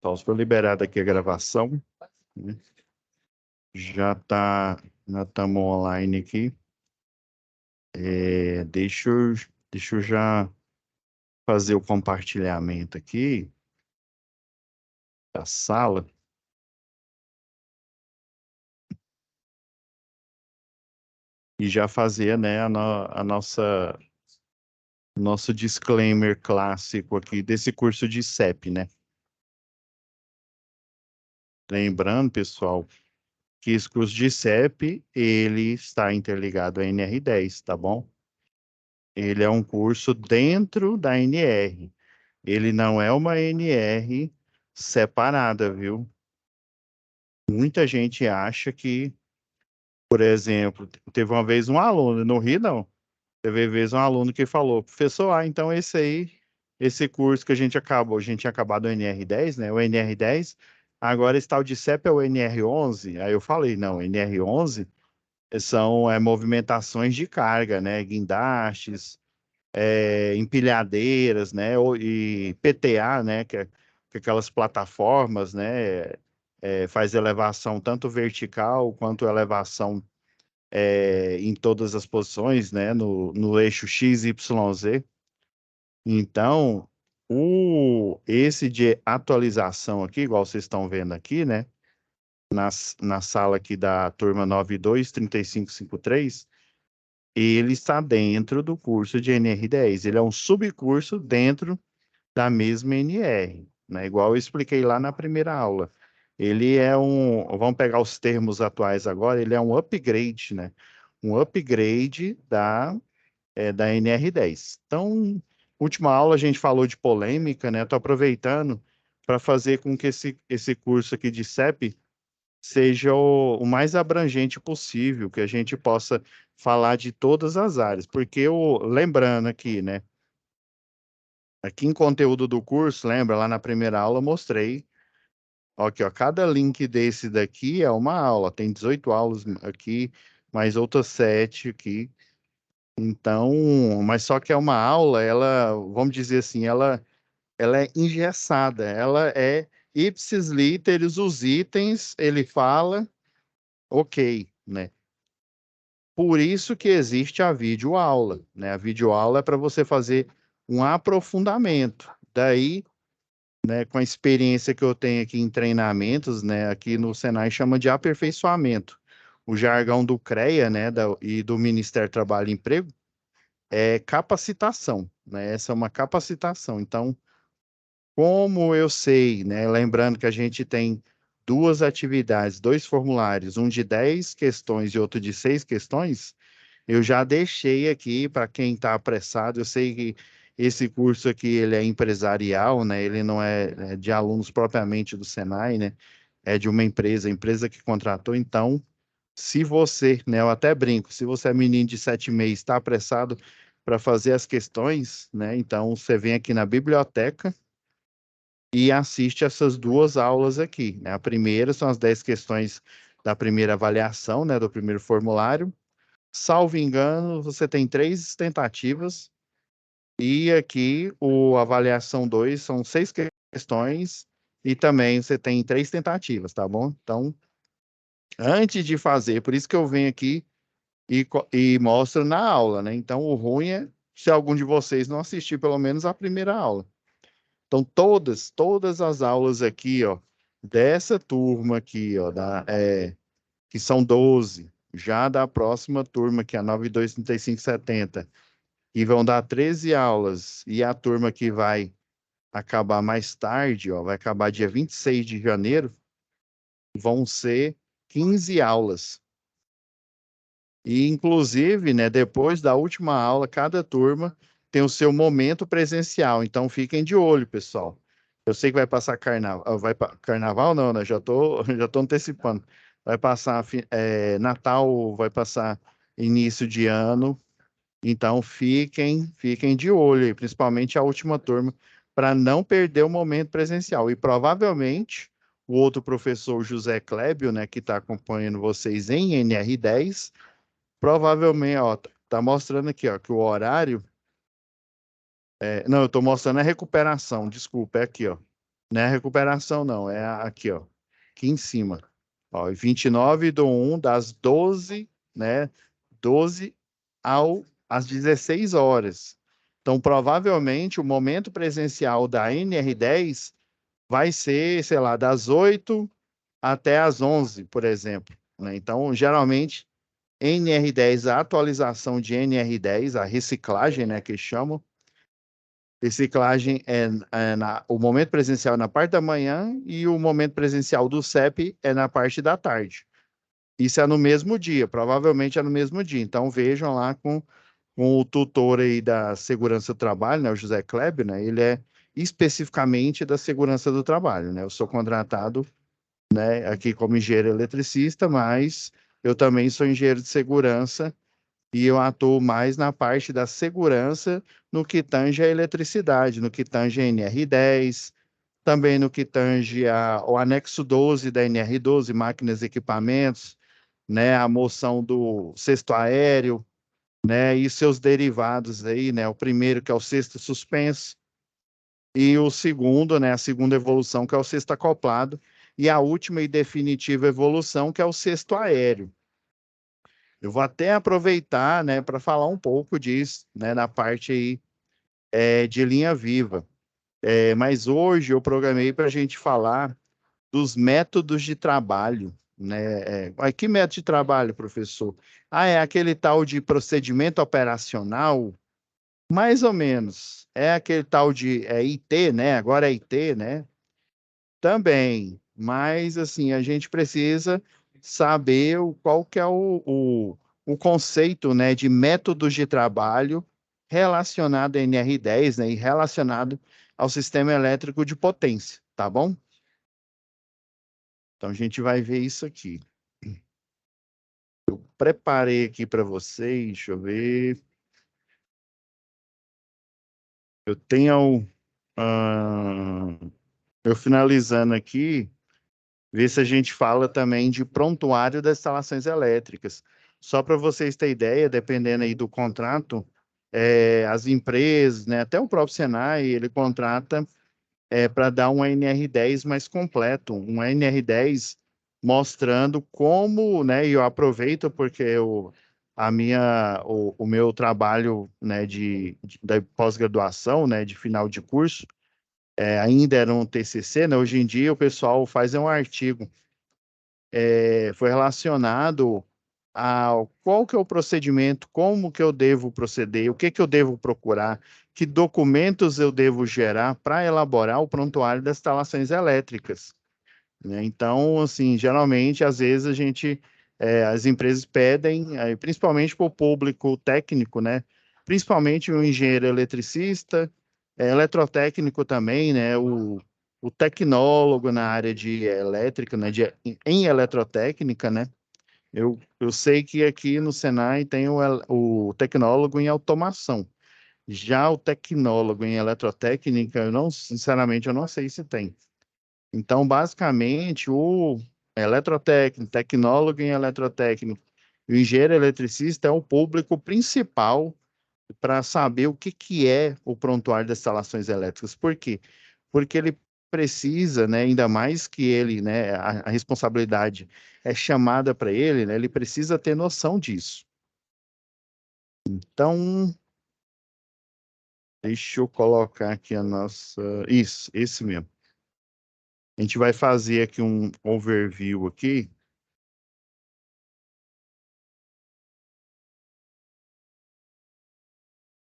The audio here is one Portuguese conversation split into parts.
Só se for liberada aqui a gravação, né? Já estamos online aqui. Deixa eu já fazer o compartilhamento aqui da sala. E já fazer, né, nosso disclaimer clássico aqui desse curso de CEP, né? Lembrando, pessoal, que esse curso de CEP, ele está interligado à NR10, tá bom? Ele é um curso dentro da NR. Ele não é uma NR separada, viu? Muita gente acha que, por exemplo, teve uma vez um aluno, não ri não, teve uma vez um aluno que falou, professor, então esse curso que a gente tinha acabado o NR10, né? O NR10, agora esse tal de CEP é o NR11. Aí eu falei, não, NR11 são movimentações de carga, né? Guindastes, empilhadeiras, né? E PTA, né? Que é aquelas plataformas, né? Faz elevação tanto vertical quanto elevação em todas as posições, né? No eixo X, Y, Z. Então, esse de atualização aqui, igual vocês estão vendo aqui, né? Na sala aqui da turma 923553, ele está dentro do curso de NR10. Ele é um subcurso dentro da mesma NR, né? Igual eu expliquei lá na primeira aula. Ele é vamos pegar os termos atuais agora, ele é um upgrade, né? Um upgrade da NR10. Então, última aula a gente falou de polêmica, né? Estou aproveitando para fazer com que esse curso aqui de CEP seja o mais abrangente possível, que a gente possa falar de todas as áreas, porque lembrando aqui, né? Aqui em conteúdo do curso, lembra, lá na primeira aula eu mostrei, ó, aqui, ó, cada link desse daqui é uma aula, tem 18 aulas aqui, mais outras 7 aqui. Então, mas só que é uma aula, ela, vamos dizer assim, ela é engessada, ela é ipsis literis, os itens, ele fala, ok, né? Por isso que existe a videoaula, né? A videoaula é para você fazer um aprofundamento. Daí, né, com a experiência que eu tenho aqui em treinamentos, né, aqui no Senai chama de aperfeiçoamento. O jargão do CREA, né, e do Ministério do Trabalho e Emprego é capacitação, né? Essa é uma capacitação. Então, como eu sei, né, lembrando que a gente tem duas atividades, dois formulários, um de 10 questões e outro de 6 questões, eu já deixei aqui para quem está apressado. Eu sei que esse curso aqui ele é empresarial, né? Ele não é de alunos propriamente do Senai, né? É de uma empresa, a empresa que contratou. Então, se você, né? Eu até brinco, se você é menino de 7 meses, está apressado para fazer as questões, né? Então, você vem aqui na biblioteca e assiste essas duas aulas aqui, né? A primeira são as 10 questões da primeira avaliação, né? Do primeiro formulário. Salvo engano, você tem 3 tentativas, e aqui o avaliação 2 são 6 questões, e também você tem 3 tentativas, tá bom? Então, antes de fazer, por isso que eu venho aqui e mostro na aula, né? Então, o ruim é se algum de vocês não assistir pelo menos a primeira aula. Então, todas as aulas aqui, ó, dessa turma aqui, ó, que são 12, já da próxima turma, que é a 923570, e vão dar 13 aulas, e a turma que vai acabar mais tarde, ó, vai acabar dia 26 de janeiro, vão ser 15 aulas. E, inclusive, né, depois da última aula, cada turma tem o seu momento presencial. Então, fiquem de olho, pessoal. Eu sei que vai passar carnaval, carnaval não, né? Já tô antecipando. Vai passar Natal, vai passar início de ano. Então, fiquem de olho, aí, principalmente a última turma, para não perder o momento presencial. E provavelmente o outro professor, José Clébio, né, que está acompanhando vocês em NR10, provavelmente, ó, tá mostrando aqui, ó, que o horário. Não, eu estou mostrando a recuperação, desculpa, é aqui, ó. Não é a recuperação, não. É aqui, ó. Aqui em cima. Ó, 29/1, das 12, né? 12 às 16 horas. Então, provavelmente, o momento presencial da NR10 vai ser, sei lá, das 8 até as 11, por exemplo, né? Então, geralmente, NR10, a atualização de NR10, a reciclagem, né, que chamam, reciclagem o momento presencial é na parte da manhã e o momento presencial do CEP é na parte da tarde. Isso é no mesmo dia, provavelmente é no mesmo dia. Então vejam lá com o tutor aí da segurança do trabalho, né, o José Kleber, né, ele é especificamente da segurança do trabalho, né? Eu sou contratado, né, aqui como engenheiro eletricista, mas eu também sou engenheiro de segurança e eu atuo mais na parte da segurança no que tange a eletricidade, no que tange a NR10, também no que tange o anexo 12 da NR12, máquinas e equipamentos, né, a moção do cesto aéreo, né, e seus derivados aí, né, o primeiro que é o cesto suspenso e o segundo, né, a segunda evolução que é o cesto acoplado e a última e definitiva evolução que é o cesto aéreo. Eu vou até aproveitar, né, para falar um pouco disso, né, na parte aí de linha viva. Mas hoje eu programei para a gente falar dos métodos de trabalho, né? Que método de trabalho, professor? Ah, é aquele tal de procedimento operacional? Mais ou menos. É aquele tal de IT, né? Agora é IT, né? Também. Mas, assim, a gente precisa saber qual que é o conceito, né, de métodos de trabalho relacionado à NR10, né, e relacionado ao sistema elétrico de potência, tá bom? Então, a gente vai ver isso aqui. Preparei aqui para vocês, deixa eu ver. Eu tenho, ah, eu finalizando aqui, ver se a gente fala também de prontuário das instalações elétricas. Só para vocês terem ideia, dependendo aí do contrato, as empresas, né, até o próprio Senai, ele contrata para dar um NR10 mais completo, um NR10 mostrando como, né, e eu aproveito porque o meu trabalho, né, da pós-graduação, né, de final de curso, ainda era um TCC, né, hoje em dia o pessoal faz um artigo, foi relacionado a qual que é o procedimento, como que eu devo proceder, o que que eu devo procurar, que documentos eu devo gerar para elaborar o prontuário das instalações elétricas, né? Então, assim, geralmente, às vezes as empresas pedem, principalmente para o público técnico, né? Principalmente o engenheiro eletricista, eletrotécnico também, né? O tecnólogo na área de elétrica, né? Em eletrotécnica, né? Eu sei que aqui no Senai tem o tecnólogo em automação. Já o tecnólogo em eletrotécnica, sinceramente, eu não sei se tem. Então, basicamente, o eletrotécnico, tecnólogo em eletrotécnico e o engenheiro eletricista é o público principal para saber o que, que é o prontuário das instalações elétricas. Por quê? Porque ele precisa, né, ainda mais que ele, né, a responsabilidade é chamada para ele, né, ele precisa ter noção disso. Então, deixa eu colocar aqui a nossa. Isso, esse mesmo. A gente vai fazer aqui um overview aqui.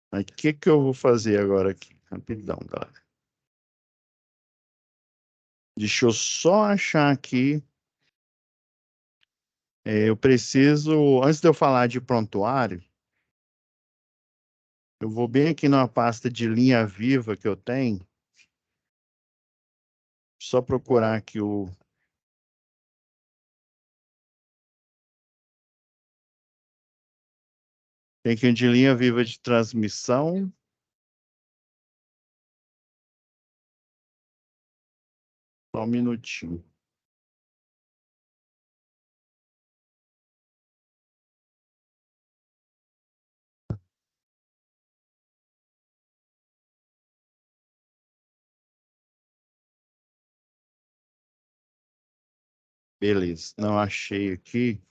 Mas o que que eu vou fazer agora aqui? Rapidão, galera. Deixa eu só achar aqui. Eu preciso, antes de eu falar de prontuário, eu vou bem aqui numa pasta de linha viva que eu tenho. Só procurar aqui o. Tem aqui um de linha viva de transmissão. Só um minutinho. Beleza. Não achei aqui.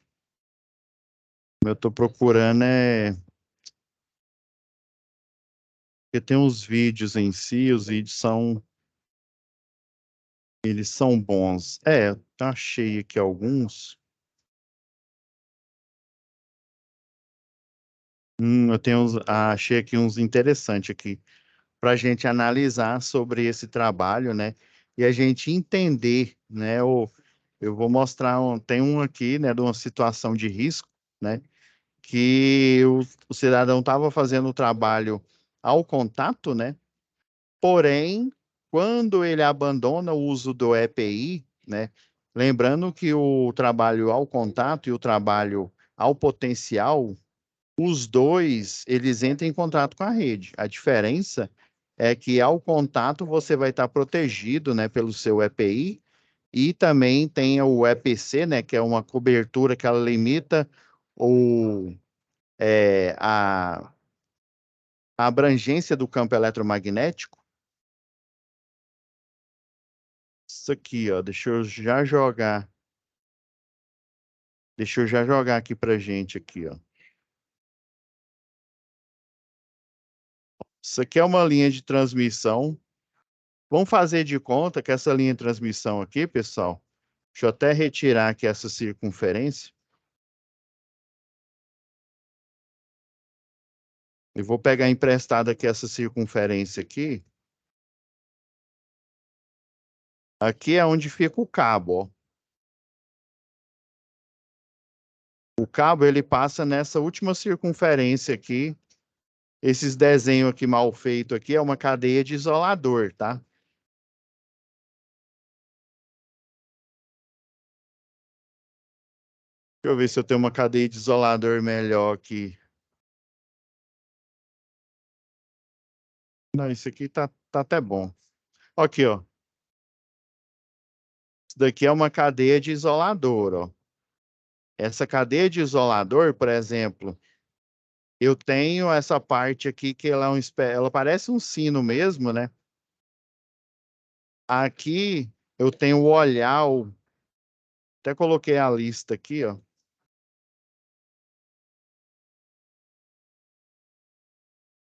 Eu tô procurando porque tem uns vídeos em si, os vídeos eles são bons. Achei aqui alguns. Achei aqui uns interessantes aqui para a gente analisar sobre esse trabalho, né? E a gente entender, né? Eu vou mostrar, tem um aqui, né, de uma situação de risco, né? Que o cidadão estava fazendo o trabalho ao contato, né? Porém, quando ele abandona o uso do EPI, né? Lembrando que o trabalho ao contato e o trabalho ao potencial, os dois, eles entram em contato com a rede. A diferença é que ao contato você vai estar protegido, né, pelo seu EPI e também tem o EPC, né, que é uma cobertura que ela limita o, a abrangência do campo eletromagnético. Isso aqui, ó, deixa eu já jogar aqui pra gente aqui, ó. Isso aqui é uma linha de transmissão. Vamos fazer de conta que essa linha de transmissão aqui, pessoal, deixa eu até retirar aqui essa circunferência. E vou pegar emprestado aqui essa circunferência aqui. Aqui é onde fica o cabo, ó. O cabo, ele passa nessa última circunferência aqui. Esses desenhos aqui mal feito aqui é uma cadeia de isolador, tá? Deixa eu ver se eu tenho uma cadeia de isolador melhor aqui. Não, isso aqui tá até bom. Aqui, ó. Isso daqui é uma cadeia de isolador, ó. Essa cadeia de isolador, por exemplo, eu tenho essa parte aqui que ela parece um sino mesmo, né? Aqui eu tenho o olhar, até coloquei a lista aqui, ó.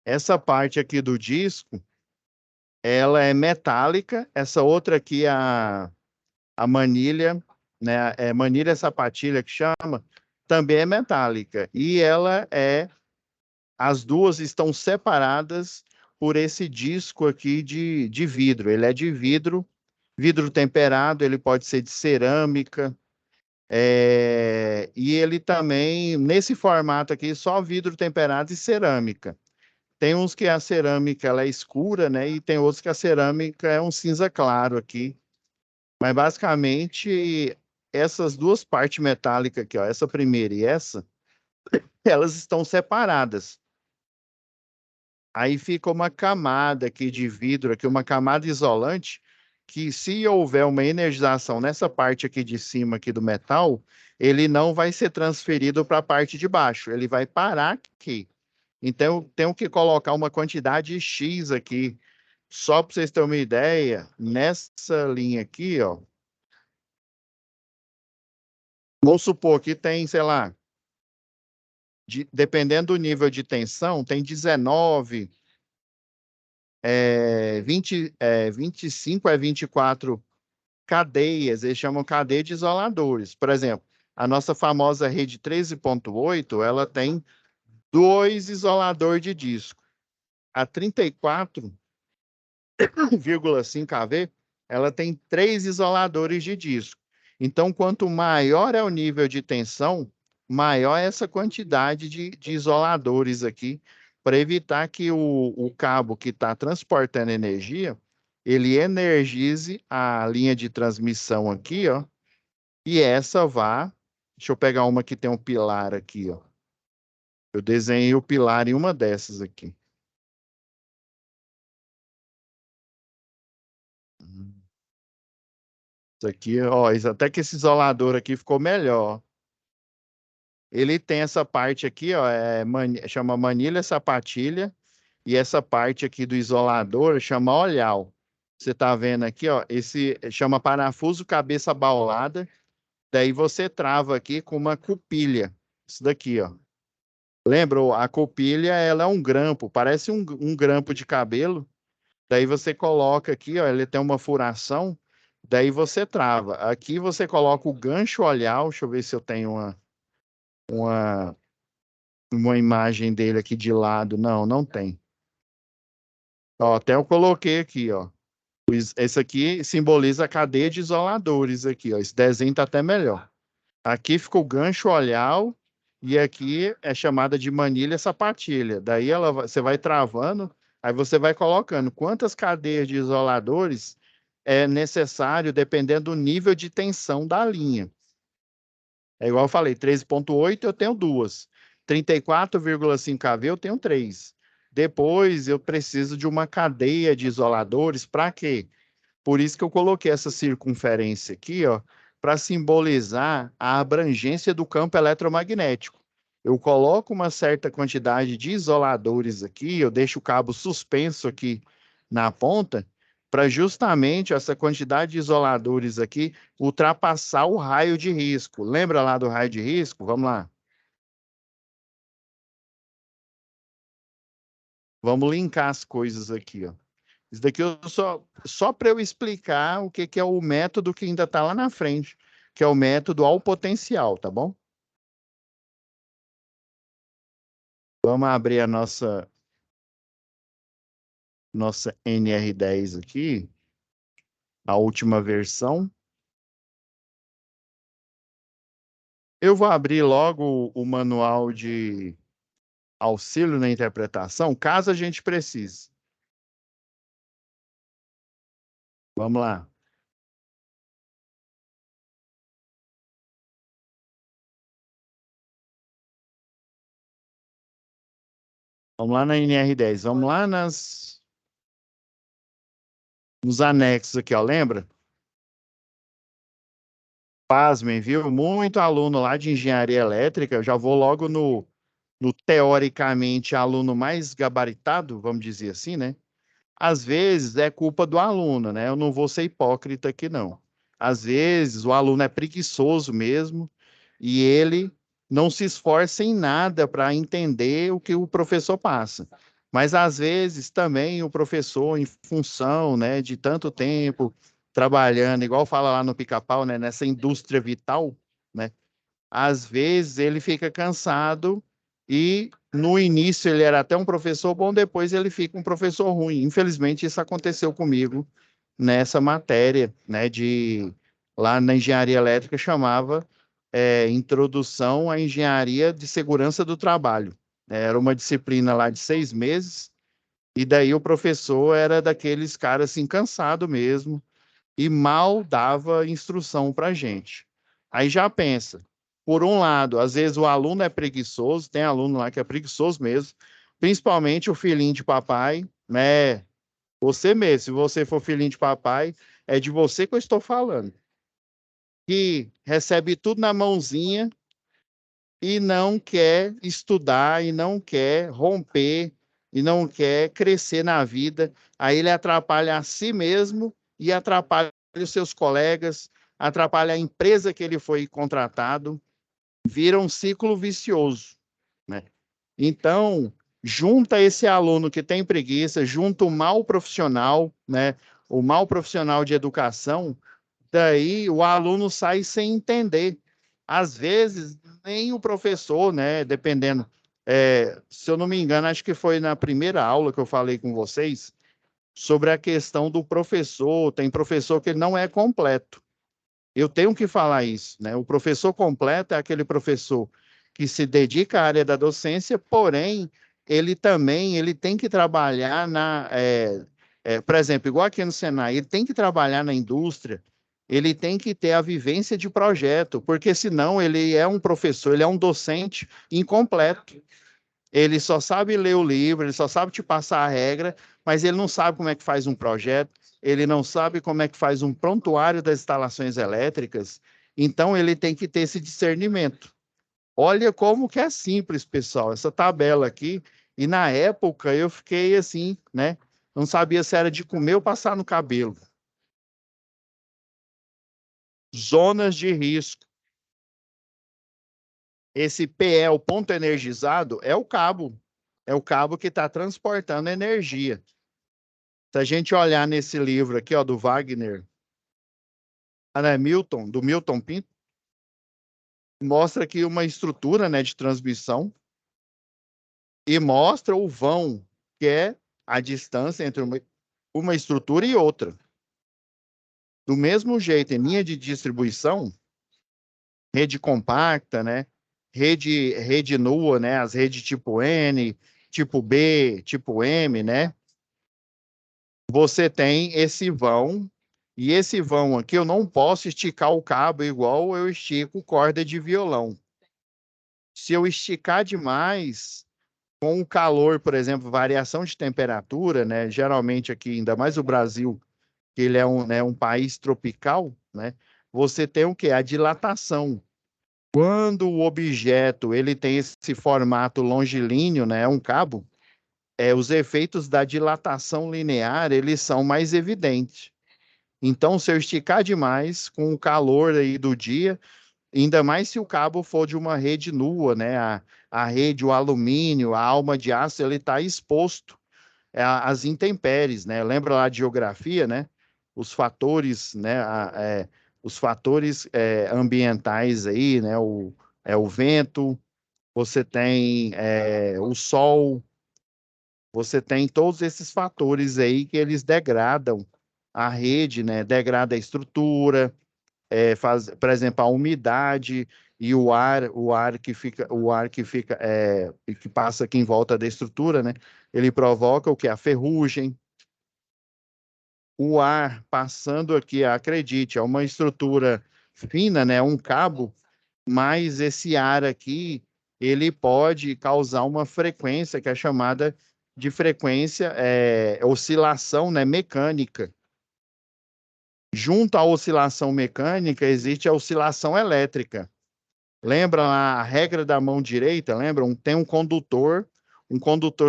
Essa parte aqui do disco, ela é metálica. Essa outra aqui, a manilha, né? É manilha sapatilha que chama, também é metálica. E as duas estão separadas por esse disco aqui de vidro. Ele é de vidro, vidro temperado, ele pode ser de cerâmica. E ele também, nesse formato aqui, só vidro temperado e cerâmica. Tem uns que a cerâmica ela é escura, né? E tem outros que a cerâmica é um cinza claro aqui. Mas basicamente, essas duas partes metálicas aqui, ó, essa primeira e essa, elas estão separadas. Aí fica uma camada aqui de vidro, aqui, uma camada isolante, que se houver uma energização nessa parte aqui de cima aqui do metal, ele não vai ser transferido para a parte de baixo, ele vai parar aqui. Então, eu tenho que colocar uma quantidade X aqui. Só para vocês terem uma ideia, nessa linha aqui, ó, vamos supor que tem, sei lá, dependendo do nível de tensão, tem 19, 20, 25 a 24 cadeias, eles chamam cadeia de isoladores. Por exemplo, a nossa famosa rede 13.8, ela tem dois isoladores de disco. A 34,5 kV, ela tem três isoladores de disco. Então, quanto maior é o nível de tensão, maior é essa quantidade de isoladores aqui, para evitar que o cabo que está transportando energia, ele energize a linha de transmissão aqui, ó, e essa vá. Deixa eu pegar uma que tem um pilar aqui, ó. Eu desenhei o pilar em uma dessas aqui. Isso aqui, ó, até que esse isolador aqui ficou melhor. Ele tem essa parte aqui, ó, chama manilha sapatilha, e essa parte aqui do isolador chama olhal. Você tá vendo aqui, ó, esse chama parafuso cabeça baulada, Daí você trava aqui com uma cupilha. Isso daqui, ó. Lembra? A cupilha, ela é um grampo, parece um grampo de cabelo. Daí você coloca aqui, ó, ele tem uma furação. Daí você trava. Aqui você coloca o gancho olhar. Deixa eu ver se eu tenho uma, uma imagem dele aqui de lado. Não, não tem. Ó, até eu coloquei aqui, ó. Esse aqui simboliza a cadeia de isoladores aqui, ó. Esse desenho tá até melhor. Aqui fica o gancho olhar e aqui é chamada de manilha sapatilha. Daí você vai travando, aí você vai colocando quantas cadeias de isoladores é necessário dependendo do nível de tensão da linha. É igual eu falei, 13,8 eu tenho duas. 34,5 kV eu tenho três. Depois eu preciso de uma cadeia de isoladores para quê? Por isso que eu coloquei essa circunferência aqui, ó, para simbolizar a abrangência do campo eletromagnético. Eu coloco uma certa quantidade de isoladores aqui, eu deixo o cabo suspenso aqui na ponta, para justamente essa quantidade de isoladores aqui ultrapassar o raio de risco. Lembra lá do raio de risco? Vamos lá. Vamos linkar as coisas aqui, ó. Isso daqui eu só para eu explicar o que, que é o método que ainda está lá na frente, que é o método ao potencial, tá bom? Vamos abrir a nossa NR10 aqui, a última versão. Eu vou abrir logo o manual de auxílio na interpretação, caso a gente precise. Vamos lá. Vamos lá na NR10. Vamos lá nos anexos aqui, ó. Lembra? Pasmem, viu? Muito aluno lá de engenharia elétrica. Eu já vou logo no teoricamente aluno mais gabaritado, vamos dizer assim, né? Às vezes é culpa do aluno, né? Eu não vou ser hipócrita aqui, não. Às vezes o aluno é preguiçoso mesmo e ele não se esforça em nada para entender o que o professor passa. Mas às vezes também o professor, em função, né, de tanto tempo trabalhando, igual fala lá no Pica-Pau, né, nessa indústria vital, né? Às vezes ele fica cansado e no início ele era até um professor bom, depois ele fica um professor ruim. Infelizmente isso aconteceu comigo nessa matéria, né, de lá na engenharia elétrica chamava Introdução à Engenharia de Segurança do Trabalho. Era uma disciplina lá de 6 meses e daí o professor era daqueles caras assim cansado mesmo e mal dava instrução para a gente. Aí já pensa, por um lado, às vezes o aluno é preguiçoso, tem aluno lá que é preguiçoso mesmo, principalmente o filhinho de papai, né? Você mesmo, se você for filhinho de papai, é de você que eu estou falando, que recebe tudo na mãozinha e não quer estudar, e não quer romper, e não quer crescer na vida. Aí ele atrapalha a si mesmo e atrapalha os seus colegas, atrapalha a empresa que ele foi contratado, vira um ciclo vicioso, né? Então, junta esse aluno que tem preguiça, junta o mau profissional, né? O mau profissional de educação, daí o aluno sai sem entender. Às vezes, nem o professor, né? Dependendo. Se eu não me engano, acho que foi na primeira aula que eu falei com vocês sobre a questão do professor. Tem professor que ele não é completo. Eu tenho que falar isso, né? O professor completo é aquele professor que se dedica à área da docência, porém, ele tem que trabalhar por exemplo, igual aqui no Senai, ele tem que trabalhar na indústria, ele tem que ter a vivência de projeto, porque senão ele é um professor, ele é um docente incompleto. Ele só sabe ler o livro, ele só sabe te passar a regra, mas ele não sabe como é que faz um projeto, ele não sabe como é que faz um prontuário das instalações elétricas, então ele tem que ter esse discernimento. Olha como que é simples, pessoal, essa tabela aqui, e na época eu fiquei assim, né? Não sabia se era de comer ou passar no cabelo. Zonas de risco. Esse PE, o ponto energizado, é o cabo. É o cabo que está transportando energia. Se a gente olhar nesse livro aqui, ó, do Wagner, Milton, do Milton Pinto, mostra aqui uma estrutura, né, de transmissão e mostra o vão, que é a distância entre uma estrutura e outra. Do mesmo jeito, em linha de distribuição, rede compacta, né, rede nua, né, as redes tipo N, tipo B, tipo M, né, você tem esse vão, e esse vão aqui eu não posso esticar o cabo igual eu estico corda de violão. Se eu esticar demais, com o calor, por exemplo, variação de temperatura, né? Geralmente aqui, ainda mais o Brasil, que ele é um país tropical, né? Você tem o quê? A dilatação. Quando o objeto ele tem esse formato longilíneo, né? Um cabo, os efeitos da dilatação linear eles são mais evidentes. Então, se eu esticar demais com o calor aí do dia, ainda mais se o cabo for de uma rede nua, né? A rede, o alumínio, a alma de aço, ele está exposto às intempéries, né? Lembra lá de geografia, né? Os fatores, né? Os fatores ambientais aí, né? O vento, você tem o sol, você tem todos esses fatores aí que eles degradam a rede, né? Degrada a estrutura, por exemplo, a umidade e o ar que passa aqui em volta da estrutura, né? Ele provoca o que? A ferrugem. O ar passando aqui, acredite, é uma estrutura fina, né? Um cabo, mas esse ar aqui, ele pode causar uma frequência que é chamada de frequência, oscilação, né? Mecânica. Junto à oscilação mecânica, existe a oscilação elétrica. Lembra a regra da mão direita? Lembra? Tem um condutor,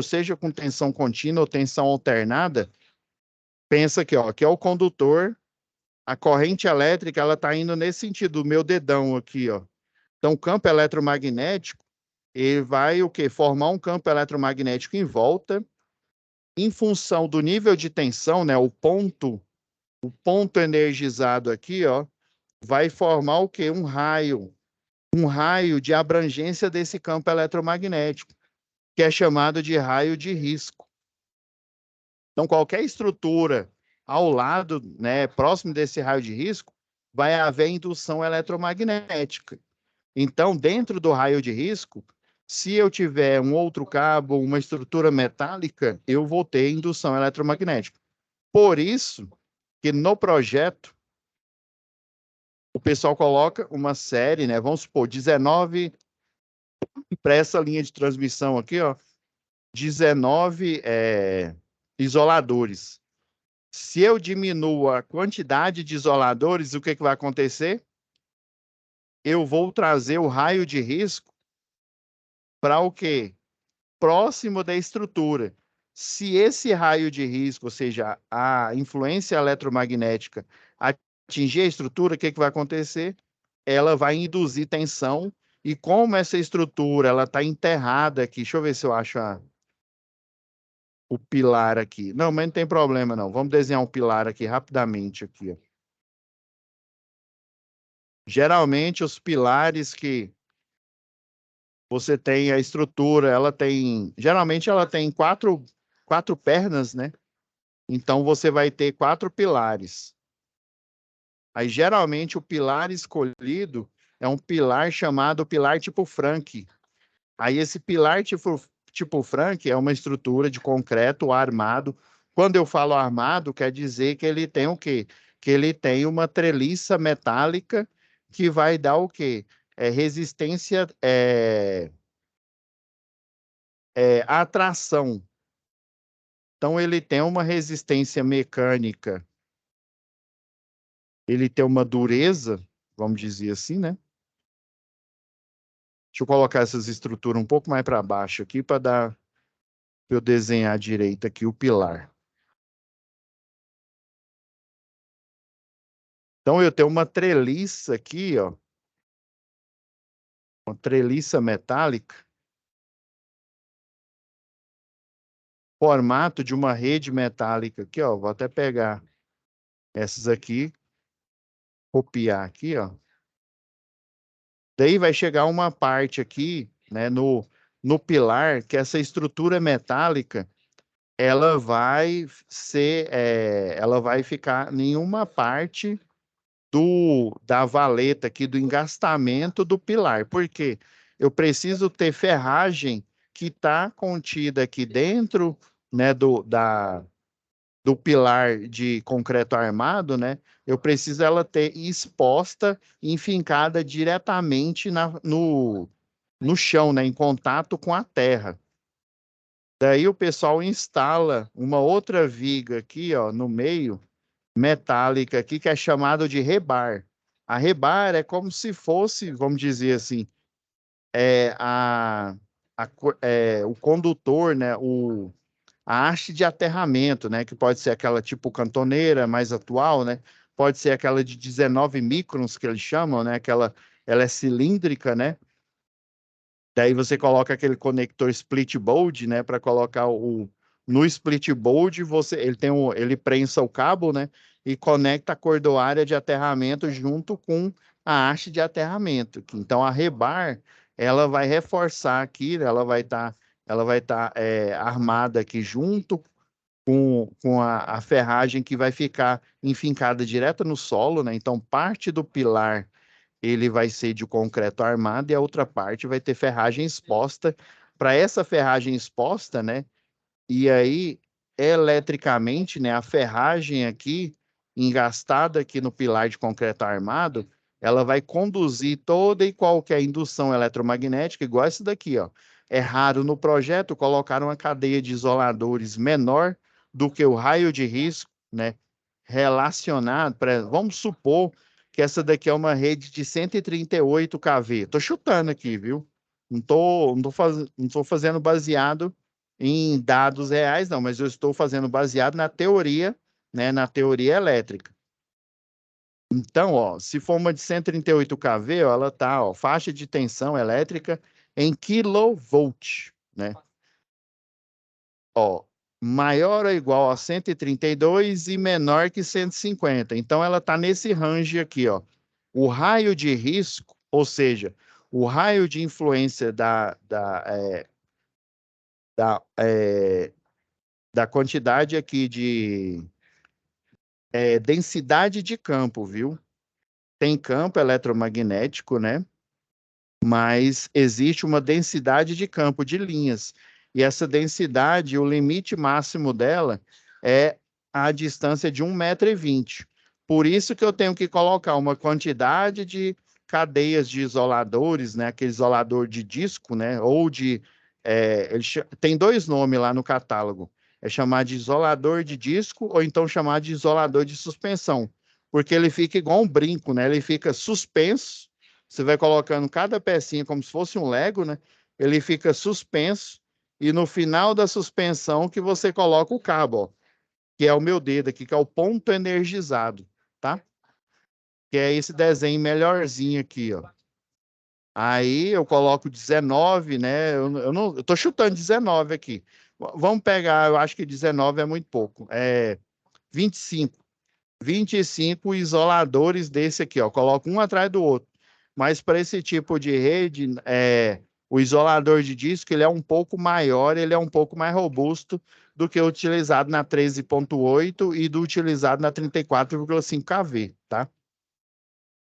seja com tensão contínua ou tensão alternada, pensa aqui, ó, que é o condutor, a corrente elétrica, ela está indo nesse sentido, o meu dedão aqui, ó. Então, o campo eletromagnético, ele vai o quê? Formar um campo eletromagnético em volta, em função do nível de tensão, né? O ponto energizado aqui, ó, vai formar o quê? Um raio de abrangência desse campo eletromagnético, que é chamado de raio de risco. Então, qualquer estrutura ao lado, né, próximo desse raio de risco, vai haver indução eletromagnética. Então, dentro do raio de risco, se eu tiver um outro cabo, uma estrutura metálica, eu vou ter indução eletromagnética. Por isso que no projeto, o pessoal coloca uma série, né, vamos supor, 19 para essa linha de transmissão aqui, ó, 19 isoladores. Se eu diminuo a quantidade de isoladores, o que vai acontecer? Eu vou trazer o raio de risco para o quê? Próximo da estrutura. Se esse raio de risco, ou seja, a influência eletromagnética, atingir a estrutura, o que vai acontecer? Ela vai induzir tensão, e como essa estrutura ela está enterrada aqui, deixa eu ver se eu acho o pilar aqui. Não, mas não tem problema não. Vamos desenhar um pilar aqui rapidamente aqui, ó. Geralmente os pilares que você tem a estrutura, geralmente ela tem quatro pernas, né? Então você vai ter 4 pilares. Aí geralmente o pilar escolhido é um pilar chamado pilar tipo Frank. Aí esse pilar tipo Frank é uma estrutura de concreto armado. Quando eu falo armado, quer dizer que ele tem o quê? Que ele tem uma treliça metálica que vai dar o quê? Resistência à tração. Então ele tem uma resistência mecânica, ele tem uma dureza, vamos dizer assim, né? Deixa eu colocar essas estruturas um pouco mais para baixo aqui para eu desenhar direito aqui o pilar. Então, eu tenho uma treliça aqui, ó. uma treliça metálica, formato de uma rede metálica aqui, ó, vou até pegar essas aqui, copiar aqui, ó. Daí vai chegar uma parte aqui, né, no pilar, que essa estrutura metálica, ela vai ficar em uma parte da valeta aqui, do engastamento do pilar. Por quê? Eu preciso ter ferragem que está contida aqui dentro, né, do pilar de concreto armado, né? Eu preciso ela ter exposta, enfincada diretamente no chão, né? Em contato com a terra. Daí o pessoal instala uma outra viga aqui, ó, no meio, metálica aqui, que é chamado de rebar. A rebar é como se fosse, vamos dizer assim, é, o condutor, né? A haste de aterramento, né? Que pode ser aquela tipo cantoneira mais atual, né? Pode ser aquela de 19 microns que eles chamam, né? Ela é cilíndrica, né? Daí você coloca aquele conector split board, né? Para colocar no split board ele prensa o cabo, né? E conecta a cordoária de aterramento junto com a haste de aterramento. Então a rebar ela vai reforçar aqui, né? Ela vai estar armada aqui junto com a ferragem que vai ficar enfincada direto no solo, né? Então, parte do pilar ele vai ser de concreto armado e a outra parte vai ter ferragem exposta. Para essa ferragem exposta, né? E aí, eletricamente, né? A ferragem aqui, engastada aqui no pilar de concreto armado, ela vai conduzir toda e qualquer indução eletromagnética, igual essa daqui, ó. É raro no projeto colocar uma cadeia de isoladores menor do que o raio de risco, né? Relacionado, vamos supor que essa daqui é uma rede de 138 kV. Estou chutando aqui, viu? Não tô fazendo baseado em dados reais, não, mas eu estou fazendo baseado na teoria, né? Na teoria elétrica. Então, ó, se for uma de 138 kV, ó, ela tá, ó, faixa de tensão elétrica em kilovolt, né? Ó, maior ou igual a 132 e menor que 150. Então, ela está nesse range aqui, ó. O raio de risco, ou seja, o raio de influência da quantidade aqui de densidade de campo, viu? Tem campo eletromagnético, né? Mas existe uma densidade de campo de linhas. E essa densidade, o limite máximo dela é a distância de 1,20 m. Por isso que eu tenho que colocar uma quantidade de cadeias de isoladores, né? Aquele isolador de disco, né? Ou de... tem dois nomes lá no catálogo. É chamar de isolador de disco ou então chamar de isolador de suspensão. Porque ele fica igual um brinco, né? Ele fica suspenso, você vai colocando cada pecinha como se fosse um Lego, né? Ele fica suspenso e no final da suspensão que você coloca o cabo, ó, que é o meu dedo aqui, que é o ponto energizado, tá? Que é esse desenho melhorzinho aqui, ó. Aí eu coloco 19, né? Eu tô chutando 19 aqui. Vamos pegar, eu acho que 19 é muito pouco. 25. 25 isoladores desse aqui, ó. Coloco um atrás do outro. Mas para esse tipo de rede, o isolador de disco ele é um pouco maior, ele é um pouco mais robusto do que o utilizado na 13.8 e do utilizado na 34,5 kV, tá?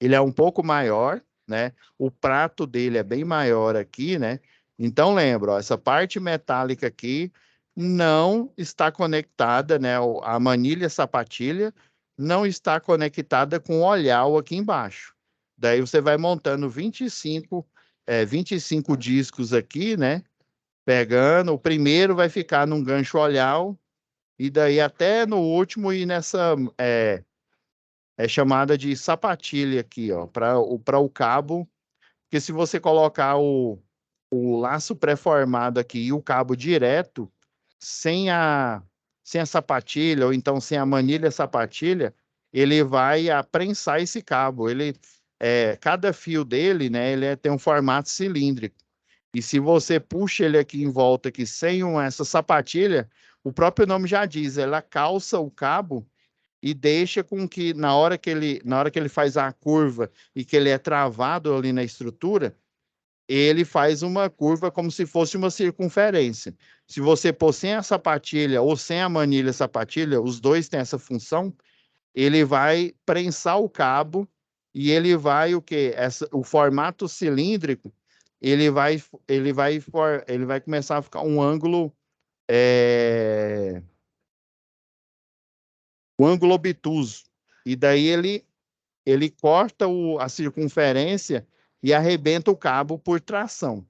Ele é um pouco maior, né? O prato dele é bem maior aqui, né? Então lembra, ó, essa parte metálica aqui não está conectada, né? A manilha sapatilha não está conectada com o olhar aqui embaixo. Daí você vai montando 25 discos aqui, né? Pegando, o primeiro vai ficar num gancho olhar e daí até no último ir nessa chamada de sapatilha aqui, ó, para o cabo, porque se você colocar o laço pré-formado aqui e o cabo direto, sem a sapatilha, ou então sem a manilha sapatilha, ele vai aprensar esse cabo. cada fio dele, né, tem um formato cilíndrico. E se você puxa ele aqui em volta aqui sem essa sapatilha, o próprio nome já diz, ela calça o cabo e deixa com que na hora que ele faz a curva e que ele é travado ali na estrutura, ele faz uma curva como se fosse uma circunferência. Se você pôr sem a sapatilha ou sem a manilha sapatilha, os dois têm essa função, ele vai prensar o cabo e ele vai o quê? O formato cilíndrico, ele vai começar a ficar é, um ângulo obtuso. E daí ele corta a circunferência e arrebenta o cabo por tração.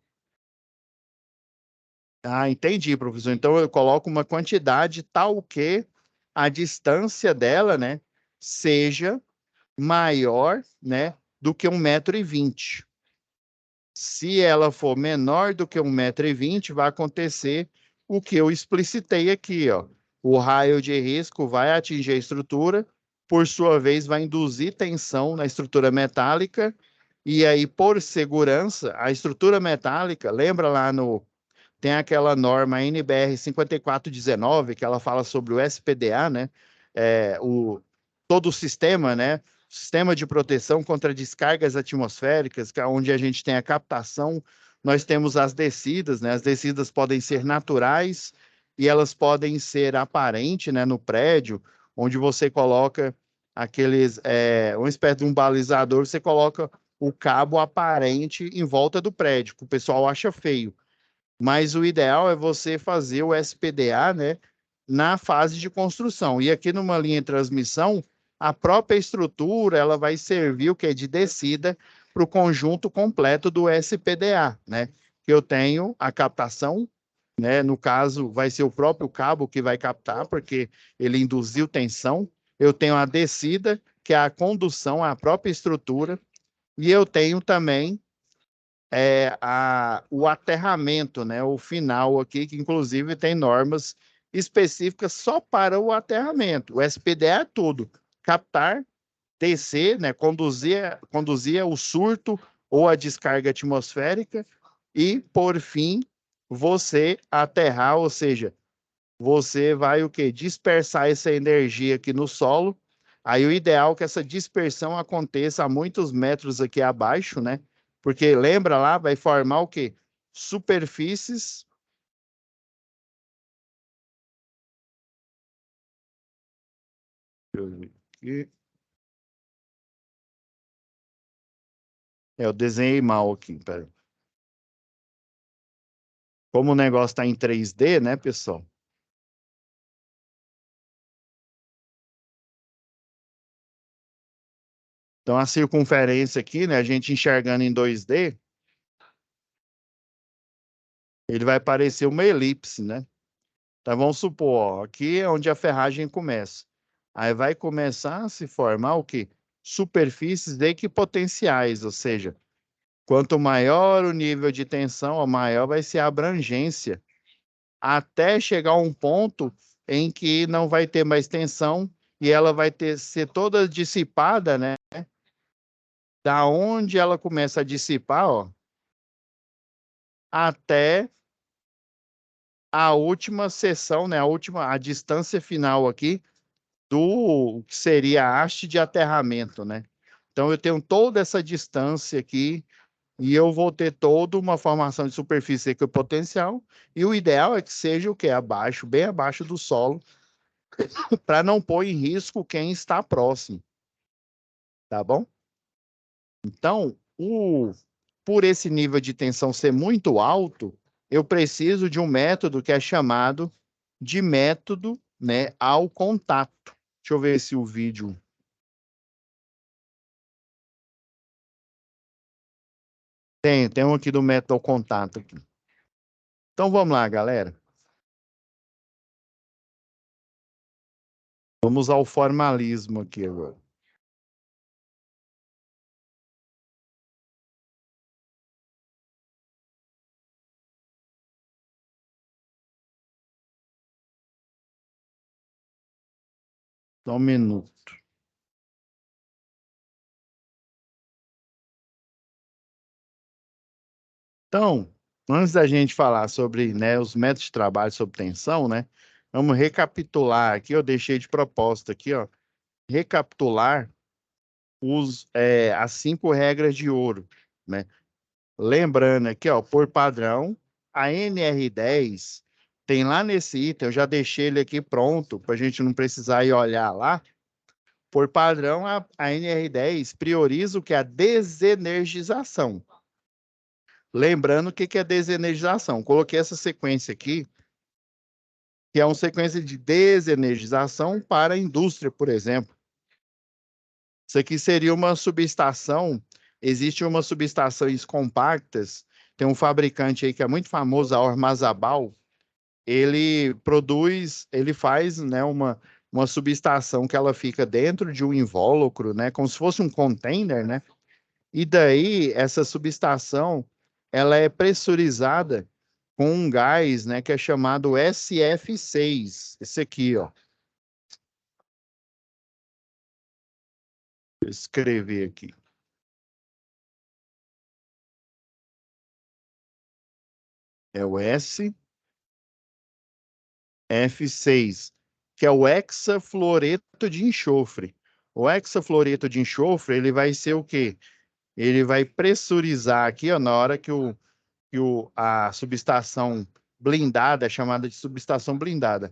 Ah, entendi, professor. Então eu coloco uma quantidade tal que a distância dela, né, seja maior, né, do que 1,20 m. Se ela for menor do que 1,20 m, vai acontecer o que eu explicitei aqui, ó. O raio de risco vai atingir a estrutura, por sua vez, vai induzir tensão na estrutura metálica, e aí, por segurança, a estrutura metálica, lembra lá tem aquela norma NBR 5419, que ela fala sobre o SPDA, né? Todo o sistema, né? Sistema de proteção contra descargas atmosféricas, que é onde a gente tem a captação, nós temos as descidas, né? As descidas podem ser naturais e elas podem ser aparentes, né? No prédio, onde você coloca uma espécie de um balizador, você coloca o cabo aparente em volta do prédio, que o pessoal acha feio. Mas o ideal é você fazer o SPDA, né, na fase de construção. E aqui numa linha de transmissão, a própria estrutura ela vai servir o que é de descida para o conjunto completo do SPDA, né? Que eu tenho a captação, né? No caso, vai ser o próprio cabo que vai captar, porque ele induziu tensão. Eu tenho a descida, que é a condução à própria estrutura, e eu tenho também o aterramento, né? O final aqui, que inclusive tem normas específicas só para o aterramento. O SPD é tudo: captar, descer, né? Conduzir o surto ou a descarga atmosférica e, por fim, você aterrar, ou seja, você vai o quê? Dispersar essa energia aqui no solo. Aí o ideal é que essa dispersão aconteça a muitos metros aqui abaixo, né? Porque lembra lá, vai formar o quê? Superfícies. Deixa eu ver aqui. Eu desenhei mal aqui, pera. Como o negócio está em 3D, né, pessoal? Então a circunferência aqui, né, a gente enxergando em 2D, ele vai parecer uma elipse, né? Então vamos supor, ó, aqui é onde a ferragem começa. Aí vai começar a se formar o quê? Superfícies equipotenciais, ou seja, quanto maior o nível de tensão, maior vai ser a abrangência, até chegar a um ponto em que não vai ter mais tensão e ela vai ser toda dissipada, né? Da onde ela começa a dissipar, ó, até a última seção, né? A distância final aqui do que seria a haste de aterramento, né? Então eu tenho toda essa distância aqui e eu vou ter toda uma formação de superfície equipotencial e o ideal é que seja o que abaixo, bem abaixo do solo, para não pôr em risco quem está próximo, tá bom? Então, por esse nível de tensão ser muito alto, eu preciso de um método que é chamado de método, né, ao contato. Deixa eu ver se o vídeo tem um aqui do método ao contato aqui. Então vamos lá, galera. Vamos ao formalismo aqui agora. Só um minuto. Então, antes da gente falar sobre, né, os métodos de trabalho sob tensão, né, vamos recapitular aqui, eu deixei de proposta aqui, ó, recapitular as 5 regras de ouro, né? Lembrando aqui, ó, por padrão, a NR10 tem lá nesse item, eu já deixei ele aqui pronto, para a gente não precisar ir olhar lá. Por padrão, a NR10 prioriza o que é a desenergização. Lembrando o que é desenergização. Coloquei essa sequência aqui, que é uma sequência de desenergização para a indústria, por exemplo. Isso aqui seria uma subestação. Existe uma subestações compactas. Tem um fabricante aí que é muito famoso, a Ormazabal. Ele produz, ele faz, né, uma subestação que ela fica dentro de um invólucro, né, como se fosse um container, né? E daí essa subestação, ela é pressurizada com um gás, né, que é chamado SF6. Esse aqui, ó. Vou escrever aqui. É o SF6, que é o hexafluoreto de enxofre. O hexafluoreto de enxofre, ele vai ser o quê? Ele vai pressurizar aqui, ó, na hora a subestação blindada, é chamada de subestação blindada,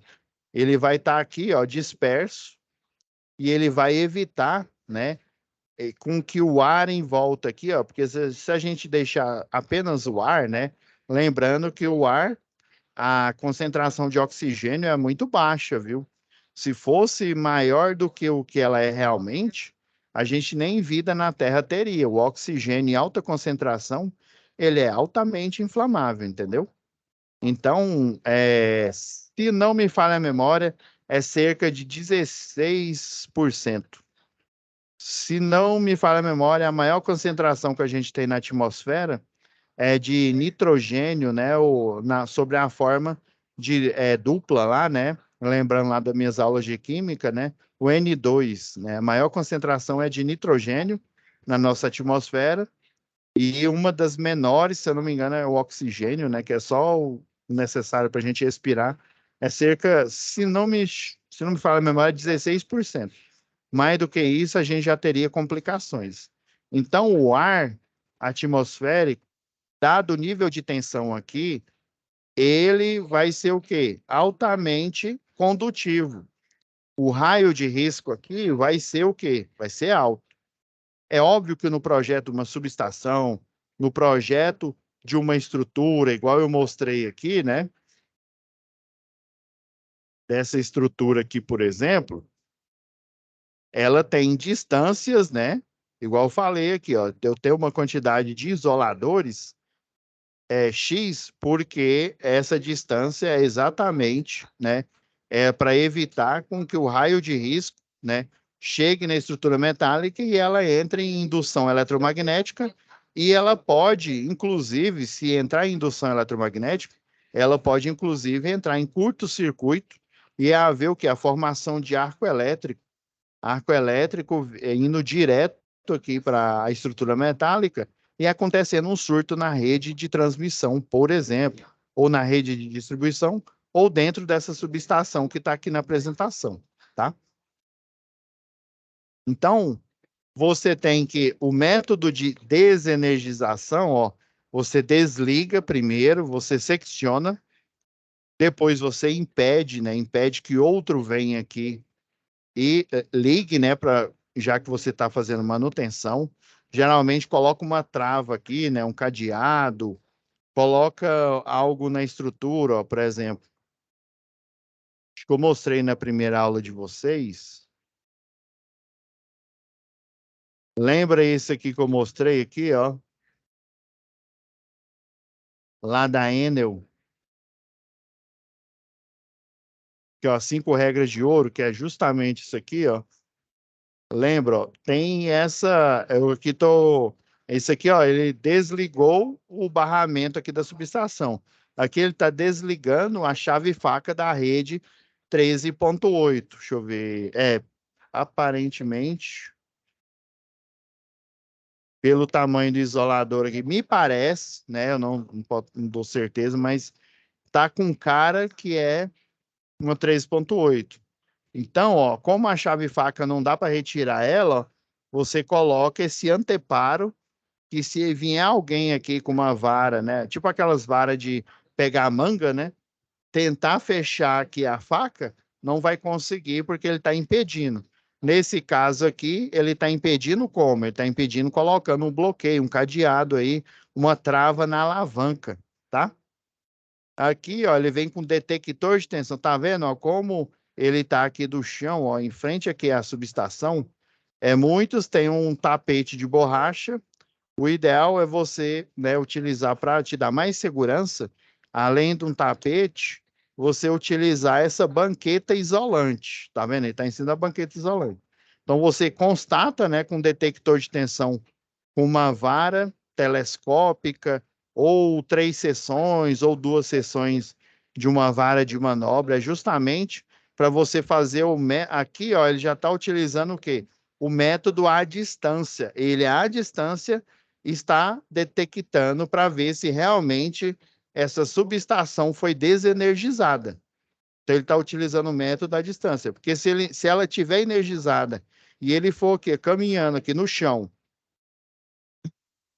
ele vai estar aqui, ó, disperso, e ele vai evitar, né, com que o ar em volta aqui, ó, porque se a gente deixar apenas o ar, né, lembrando que o ar, a concentração de oxigênio é muito baixa, viu? Se fosse maior do que o que ela é realmente, a gente nem vida na Terra teria. O oxigênio em alta concentração, ele é altamente inflamável, entendeu? Então, se não me falha a memória, é cerca de 16%. Se não me falha a memória, a maior concentração que a gente tem na atmosfera é de nitrogênio, né, sobre a forma de dupla lá, né, lembrando lá das minhas aulas de química, né, o N2, né, a maior concentração é de nitrogênio na nossa atmosfera, e uma das menores, se eu não me engano, é o oxigênio, né, que é só o necessário para a gente respirar, é cerca, se não me falha a memória, 16%. Mais do que isso, a gente já teria complicações. Então, o ar atmosférico, dado o nível de tensão aqui, ele vai ser o quê? Altamente condutivo. O raio de risco aqui vai ser o quê? Vai ser alto. É óbvio que no projeto de uma subestação, no projeto de uma estrutura, igual eu mostrei aqui, né? Dessa estrutura aqui, por exemplo, ela tem distâncias, né? Igual eu falei aqui, ó, eu tenho uma quantidade de isoladores X, porque essa distância é exatamente, né, para evitar com que o raio de risco, né, chegue na estrutura metálica e ela entre em indução eletromagnética, e ela pode, inclusive, se entrar em indução eletromagnética, ela pode, inclusive, entrar em curto-circuito e haver o que? A formação de arco elétrico indo direto aqui para a estrutura metálica e acontecendo um surto na rede de transmissão, por exemplo, ou na rede de distribuição, ou dentro dessa subestação que está aqui na apresentação, tá? Então, você tem que, o método de desenergização, ó, você desliga primeiro, você secciona, depois você impede, né, impede que outro venha aqui e ligue, né, já que você está fazendo manutenção, geralmente coloca uma trava aqui, né, um cadeado, coloca algo na estrutura, ó, por exemplo, acho que eu mostrei na primeira aula de vocês. Lembra esse aqui que eu mostrei aqui, ó, lá da Enel, que ó, 5 regras de ouro, que é justamente isso aqui, ó. Lembra, ó, tem essa, eu aqui tô, esse aqui, ó, ele desligou o barramento aqui da subestação. Aqui ele está desligando a chave faca da rede 13.8. Deixa eu ver. Aparentemente, pelo tamanho do isolador aqui, me parece, né? Eu não dou certeza, mas tá com cara que é uma 3.8. Então, ó, como a chave faca não dá para retirar ela, ó, você coloca esse anteparo que se vier alguém aqui com uma vara, né? Tipo aquelas varas de pegar manga, né? Tentar fechar aqui a faca, não vai conseguir porque ele está impedindo. Nesse caso aqui, ele está impedindo como? Ele está impedindo colocando um bloqueio, um cadeado aí, uma trava na alavanca, tá? Aqui, ó, ele vem com detector de tensão, tá vendo, ó, como ele tá aqui do chão, ó, em frente aqui à subestação. Muitos têm um tapete de borracha. O ideal é você, né, utilizar para te dar mais segurança, além de um tapete, você utilizar essa banqueta isolante. Tá vendo? Ele está em cima da banqueta isolante. Então você constata, né, com detector de tensão com uma vara telescópica ou 3 seções ou 2 seções de uma vara de manobra, é justamente para você fazer aqui, ó, ele já está utilizando o quê? O método à distância. Ele à distância está detectando para ver se realmente essa subestação foi desenergizada. Então ele está utilizando o método à distância, porque se ela tiver energizada e ele for o quê? Caminhando aqui no chão,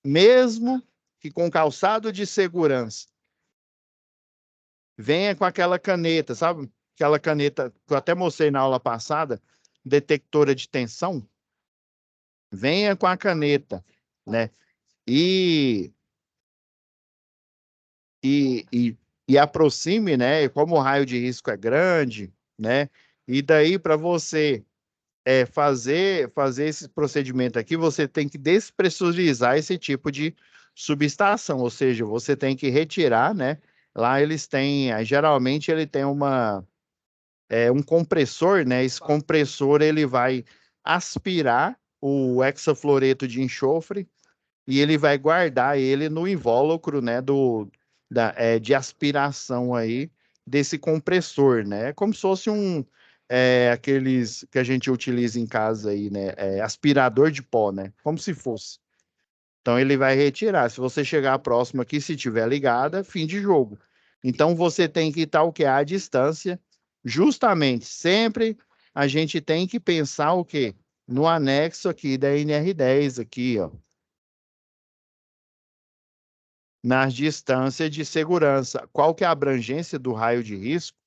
mesmo que com calçado de segurança, venha com aquela caneta, sabe? Aquela caneta que eu até mostrei na aula passada, detectora de tensão, venha com a caneta, né? E, e, e, e aproxime, né? Como o raio de risco é grande, né? E daí para você fazer esse procedimento aqui, você tem que despressurizar esse tipo de subestação, ou seja, você tem que retirar, né? Lá eles têm, geralmente ele tem um compressor, né? Esse compressor ele vai aspirar o hexafluoreto de enxofre e ele vai guardar ele no invólucro, né? De aspiração aí desse compressor, né? É como se fosse aqueles que a gente utiliza em casa aí, né? Aspirador de pó, né? Como se fosse. Então ele vai retirar. Se você chegar próximo aqui, se tiver ligada, fim de jogo. Então você tem que estar o que? À distância. Justamente, sempre a gente tem que pensar o quê? No anexo aqui da NR10, aqui, ó. Nas distâncias de segurança. Qual que é a abrangência do raio de risco,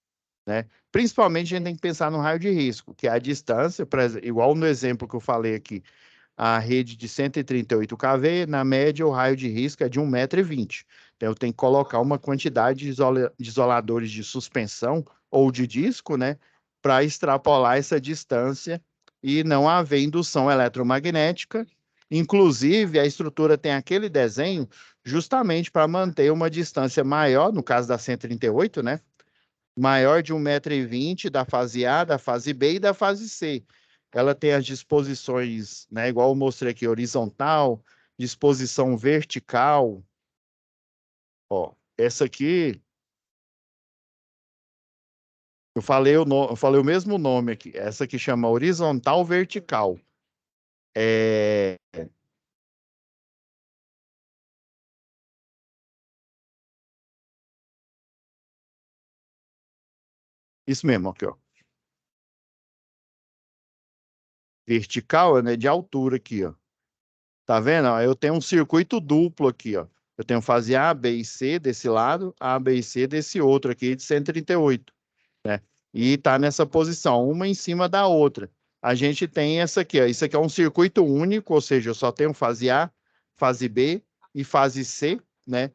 né? Principalmente a gente tem que pensar no raio de risco, que é a distância, igual no exemplo que eu falei aqui, a rede de 138 kV, na média o raio de risco é de 1,20 m. Então eu tenho que colocar uma quantidade de isoladores de suspensão ou de disco, né, para extrapolar essa distância e não haver indução eletromagnética. Inclusive, a estrutura tem aquele desenho justamente para manter uma distância maior, no caso da 138, né? Maior de 1,20 m da fase A, da fase B e da fase C. Ela tem as disposições, né, igual eu mostrei aqui, horizontal, disposição vertical. Ó, essa aqui, eu falei o mesmo nome aqui. Essa aqui chama horizontal vertical. É isso mesmo, aqui, ó. Vertical, né, de altura aqui, ó. Tá vendo? Ó, eu tenho um circuito duplo aqui, ó. Eu tenho fase A, B e C desse lado, A, B e C desse outro aqui de 138, né? E tá nessa posição, uma em cima da outra. A gente tem essa aqui, ó. Isso aqui é um circuito único, ou seja, eu só tenho fase A, fase B e fase C, né?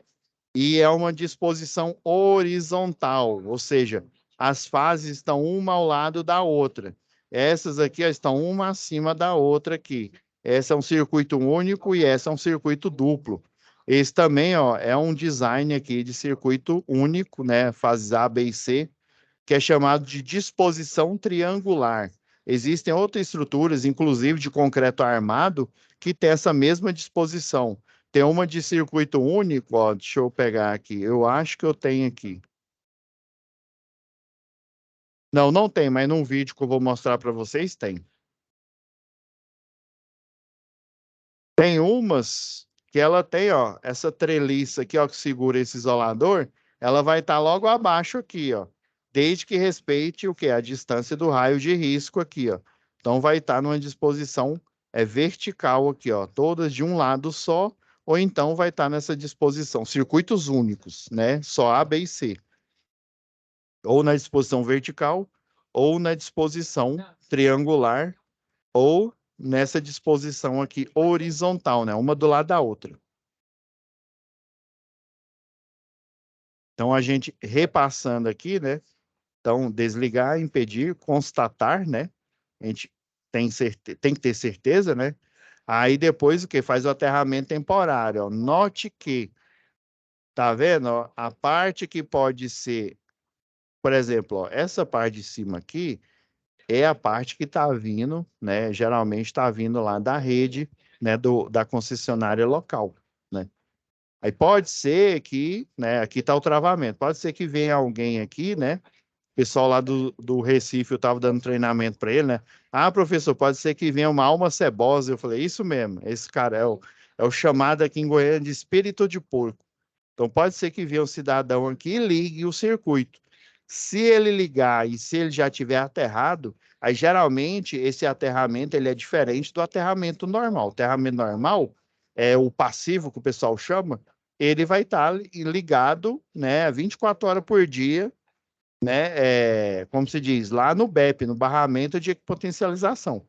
E é uma disposição horizontal, ou seja, as fases estão uma ao lado da outra. Essas aqui ó, estão uma acima da outra aqui. Essa é um circuito único e essa é um circuito duplo. Esse também, ó, é um design aqui de circuito único, né? Fases A, B e C, que é chamado de disposição triangular. Existem outras estruturas, inclusive de concreto armado, que tem essa mesma disposição. Tem uma de circuito único, ó, deixa eu pegar aqui. Eu acho que eu tenho aqui. Não, não tem, mas num vídeo que eu vou mostrar para vocês tem. Tem umas que ela tem, ó, essa treliça aqui, ó, que segura esse isolador, ela vai estar logo abaixo aqui, ó, desde que respeite o quê? A distância do raio de risco aqui, ó. Então vai estar numa disposição vertical aqui, ó, todas de um lado só, ou então vai estar nessa disposição, circuitos únicos, né? Só A, B e C. Ou na disposição vertical, ou na disposição triangular, ou nessa disposição aqui horizontal, né? Uma do lado da outra. Então, a gente repassando aqui, né? Então, desligar, impedir, constatar, né? A gente tem que ter certeza, né? Aí depois o que? Faz o aterramento temporário, ó. Note que, tá vendo, ó? A parte que pode ser, por exemplo, ó, essa parte de cima aqui é a parte que está vindo, né? Geralmente está vindo lá da rede, né? Da concessionária local, né? Aí pode ser que, né? Aqui está o travamento. Pode ser que venha alguém aqui, né? O pessoal lá do Recife, eu estava dando treinamento para ele, né? Ah, professor, pode ser que venha uma alma cebosa. Eu falei, isso mesmo, esse cara é o chamado aqui em Goiânia de espírito de porco. Então, pode ser que venha um cidadão aqui e ligue o circuito. Se ele ligar e se ele já tiver aterrado, aí geralmente esse aterramento ele é diferente do aterramento normal. O aterramento normal é o passivo que o pessoal chama, ele vai estar ligado, né, 24 horas por dia, né, como se diz, lá no BEP, no barramento de potencialização.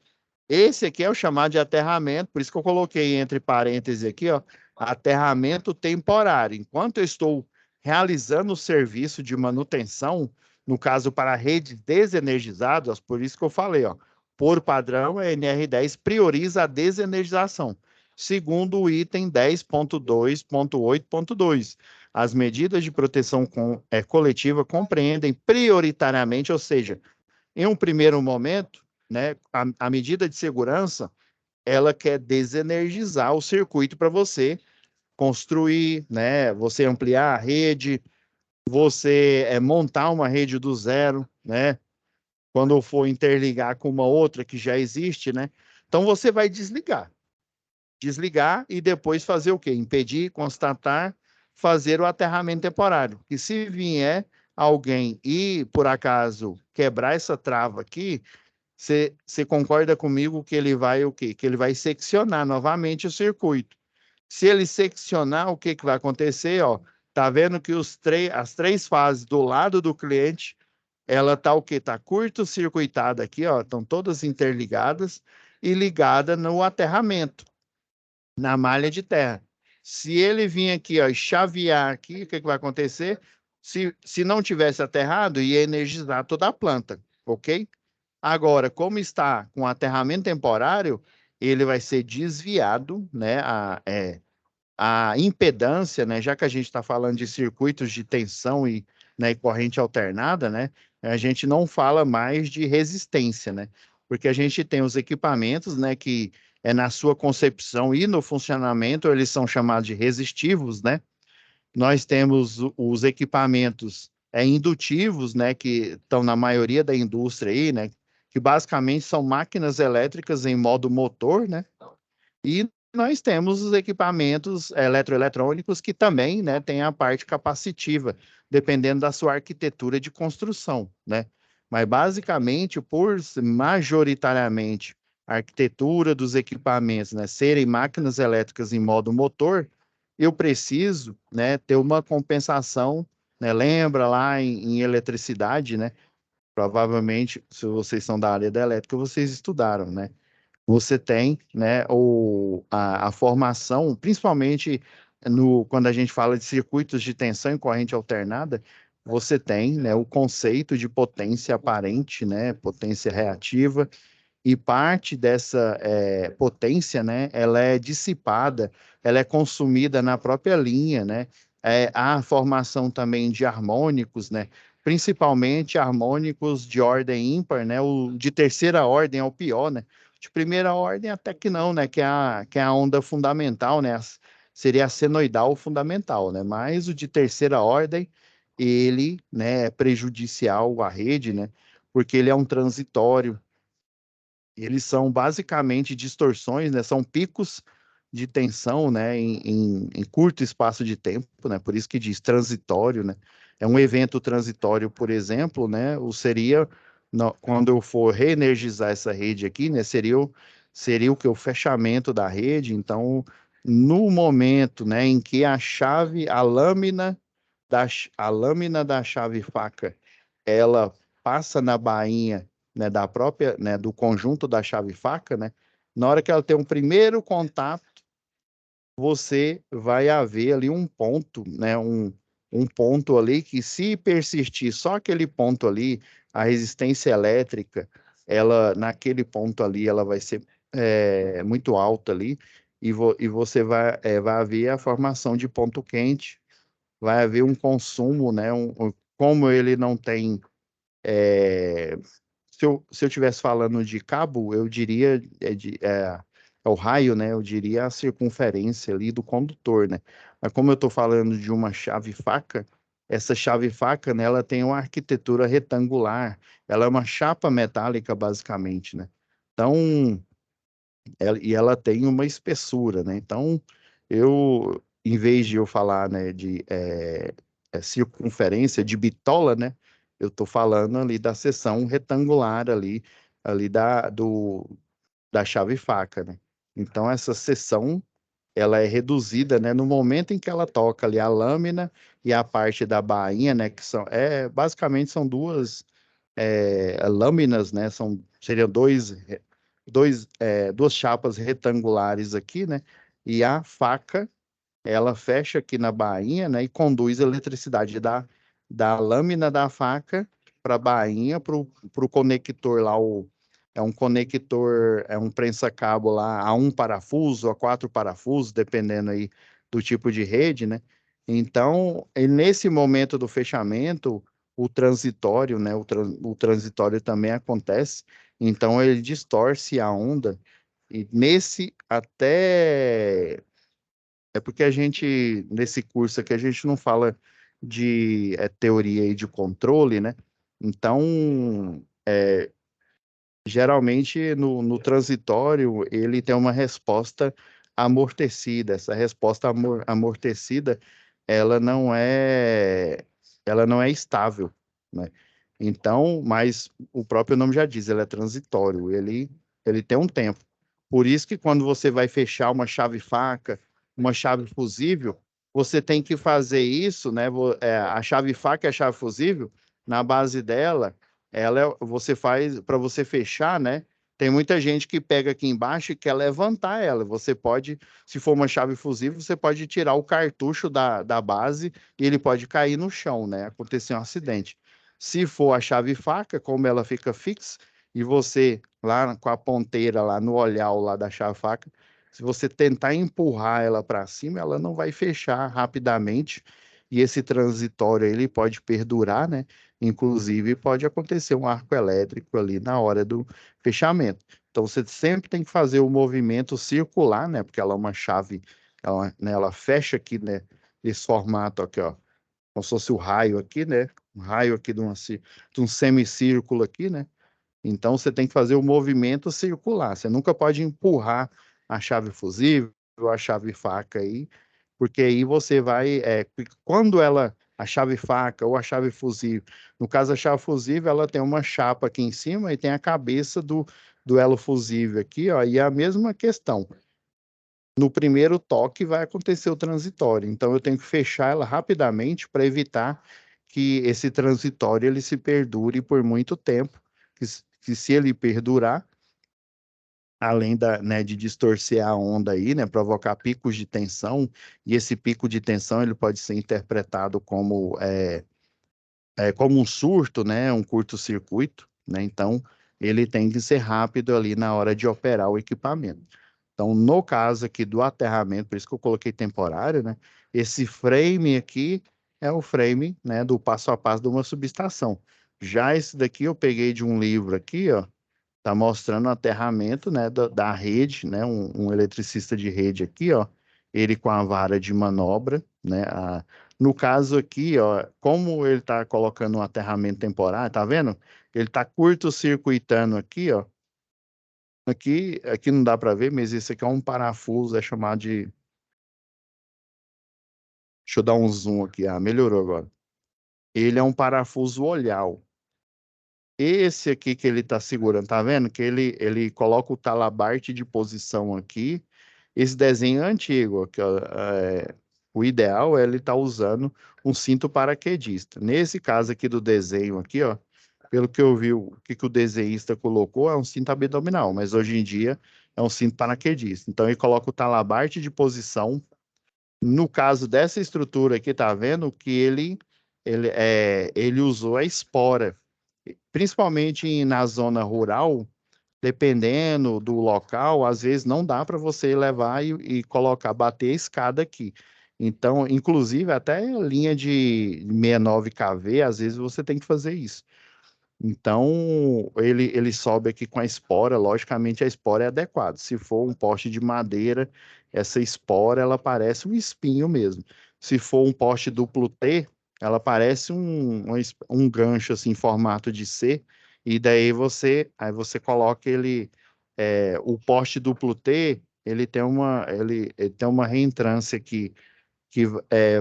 Esse aqui é o chamado de aterramento, por isso que eu coloquei entre parênteses aqui, ó, aterramento temporário. Enquanto eu estou realizando o serviço de manutenção, no caso para redes desenergizadas, por isso que eu falei, ó, por padrão, a NR10 prioriza a desenergização, segundo o item 10.2.8.2. As medidas de proteção coletiva compreendem prioritariamente, ou seja, em um primeiro momento, né, a medida de segurança, ela quer desenergizar o circuito para você construir, né, você ampliar a rede, você montar uma rede do zero, né, quando for interligar com uma outra que já existe, né, então você vai desligar e depois fazer o quê? Impedir, constatar, fazer o aterramento temporário. E se vier alguém e, por acaso, quebrar essa trava aqui, você concorda comigo que ele vai o quê? Que ele vai seccionar novamente o circuito. Se ele seccionar, o que que vai acontecer? Ó, tá vendo que as três fases do lado do cliente, ela tá o quê? Tá curto-circuitada aqui, ó, estão todas interligadas e ligada no aterramento, na malha de terra. Se ele vir aqui, ó, e chavear aqui, o que que vai acontecer? Se não tivesse aterrado, ia energizar toda a planta, ok? Agora, como está com aterramento temporário, ele vai ser desviado, né? A impedância, né? Já que a gente está falando de circuitos de tensão e, né, e corrente alternada, né? A gente não fala mais de resistência, né? Porque a gente tem os equipamentos, né? Que na sua concepção e no funcionamento, eles são chamados de resistivos, né? Nós temos os equipamentos indutivos, né, que estão na maioria da indústria aí, né, que basicamente são máquinas elétricas em modo motor, né, e nós temos os equipamentos eletroeletrônicos que também, né, tem a parte capacitiva, dependendo da sua arquitetura de construção, né. Mas basicamente, majoritariamente a arquitetura dos equipamentos, né, serem máquinas elétricas em modo motor, eu preciso, né, ter uma compensação, né, lembra lá em eletricidade, né, provavelmente, se vocês são da área da elétrica, vocês estudaram, né, você tem, né, a formação, principalmente quando a gente fala de circuitos de tensão e corrente alternada, você tem, né, o conceito de potência aparente, né, potência reativa, e parte dessa potência, né, ela é dissipada, ela é consumida na própria linha, né, há a formação também de harmônicos, né, principalmente harmônicos de ordem ímpar, né, o de terceira ordem é o pior, né, de primeira ordem até que não, né, que é a onda fundamental, né, seria a senoidal fundamental, né, mas o de terceira ordem, ele, né, é prejudicial à rede, né, porque ele é um transitório, eles são basicamente distorções, né? São picos de tensão, né, em curto espaço de tempo, né, por isso que diz transitório, né, é um evento transitório, por exemplo, né, seria, quando eu for reenergizar essa rede aqui, né, seria o que? O fechamento da rede, então, no momento, né, em que a lâmina da chave faca, ela passa na bainha, né, da própria, né, do conjunto da chave faca, né, na hora que ela tem um primeiro contato, você vai haver ali um ponto, né, um ponto ali que, se persistir só aquele ponto ali, a resistência elétrica, ela, naquele ponto ali, ela vai ser muito alta ali, e você vai haver a formação de ponto quente, vai haver um consumo, né, como ele não tem, se eu estivesse falando de cabo, eu diria é o raio, né? Eu diria a circunferência ali do condutor, né? Mas como eu estou falando de uma chave faca, essa chave faca, né, ela tem uma arquitetura retangular, ela é uma chapa metálica, basicamente, né? Então, e ela tem uma espessura, né? Então, em vez de eu falar, né, de circunferência, de bitola, né? Eu estou falando ali da seção retangular ali da chave faca, né? Então, essa seção, ela é reduzida, né, no momento em que ela toca ali a lâmina e a parte da bainha, né, que basicamente são lâminas, né, seriam duas chapas retangulares aqui, né, e a faca, ela fecha aqui na bainha, né, e conduz a eletricidade da lâmina da faca para a bainha, para o conector lá, é um conector, é um prensa-cabo lá a um parafuso, a quatro parafusos, dependendo aí do tipo de rede, né? Então, nesse momento do fechamento, o transitório, né, o transitório também acontece, então ele distorce a onda, e nesse até é porque nesse curso aqui, a gente não fala de teoria e de controle, né? Então, geralmente no transitório, ele tem uma resposta amortecida. Essa resposta amortecida, ela não é, ela não é estável, né? Então, mas o próprio nome já diz, ele é transitório, ele tem um tempo. Por isso que, quando você vai fechar uma chave faca, uma chave fusível, você tem que fazer isso, né? A chave faca e a chave fusível, na base dela, você faz para você fechar, né? Tem muita gente que pega aqui embaixo e quer levantar ela. Você pode, se for uma chave fusível, você pode tirar o cartucho da base e ele pode cair no chão, né? Acontecer um acidente. Se for a chave faca, como ela fica fixa, e você lá com a ponteira lá no olhar lá da chave faca, se você tentar empurrar ela para cima, ela não vai fechar rapidamente. E esse transitório ele pode perdurar, né? Inclusive, pode acontecer um arco elétrico ali na hora do fechamento. Então, você sempre tem que fazer o movimento circular, né? Porque ela é uma chave, ela fecha aqui, né? Esse formato aqui, ó. Como se fosse o raio aqui, né? Um raio aqui de um semicírculo aqui, né? Então, você tem que fazer o movimento circular. Você nunca pode empurrar a chave fusível, a chave faca aí, porque aí você vai, quando a chave faca ou a chave fusível, no caso a chave fusível, ela tem uma chapa aqui em cima e tem a cabeça do elo fusível aqui, ó, e é a mesma questão. No primeiro toque vai acontecer o transitório, então eu tenho que fechar ela rapidamente para evitar que esse transitório ele se perdure por muito tempo, que se ele perdurar, além né, de distorcer a onda aí, né, provocar picos de tensão, e esse pico de tensão ele pode ser interpretado como um surto, né, um curto-circuito, né, então ele tem que ser rápido ali na hora de operar o equipamento. Então, no caso aqui do aterramento, por isso que eu coloquei temporário, né, esse frame aqui é o frame, né, do passo a passo de uma subestação. Já esse daqui eu peguei de um livro aqui, ó, tá mostrando o aterramento, né, da rede, né, um eletricista de rede aqui, ó, ele com a vara de manobra, né, no caso aqui, ó, como ele tá colocando um aterramento temporário, tá vendo? Ele tá curto-circuitando aqui, ó, Aqui não dá para ver, mas esse aqui é um parafuso, é chamado de... Deixa eu dar um zoom aqui. Ah, melhorou agora. Ele é um parafuso olhal. Esse aqui que ele está segurando, tá vendo? Que ele coloca o talabarte de posição aqui. Esse desenho é antigo, que, ó, o ideal é ele estar usando um cinto paraquedista. Nesse caso aqui do desenho aqui, ó, pelo que eu vi, o que o desenhista colocou é um cinto abdominal, mas hoje em dia é um cinto paraquedista. Então ele coloca o talabarte de posição. No caso dessa estrutura aqui, tá vendo que ele usou a espora, principalmente na zona rural, dependendo do local, às vezes não dá para você levar e colocar, bater a escada aqui. Então, inclusive, até linha de 69 kV, às vezes você tem que fazer isso. Então, ele sobe aqui com a espora, logicamente a espora é adequada. Se for um poste de madeira, essa espora, ela parece um espinho mesmo. Se for um poste duplo T, ela parece um gancho, assim, em formato de C, e daí aí você coloca o poste duplo T, ele tem uma reentrância aqui, que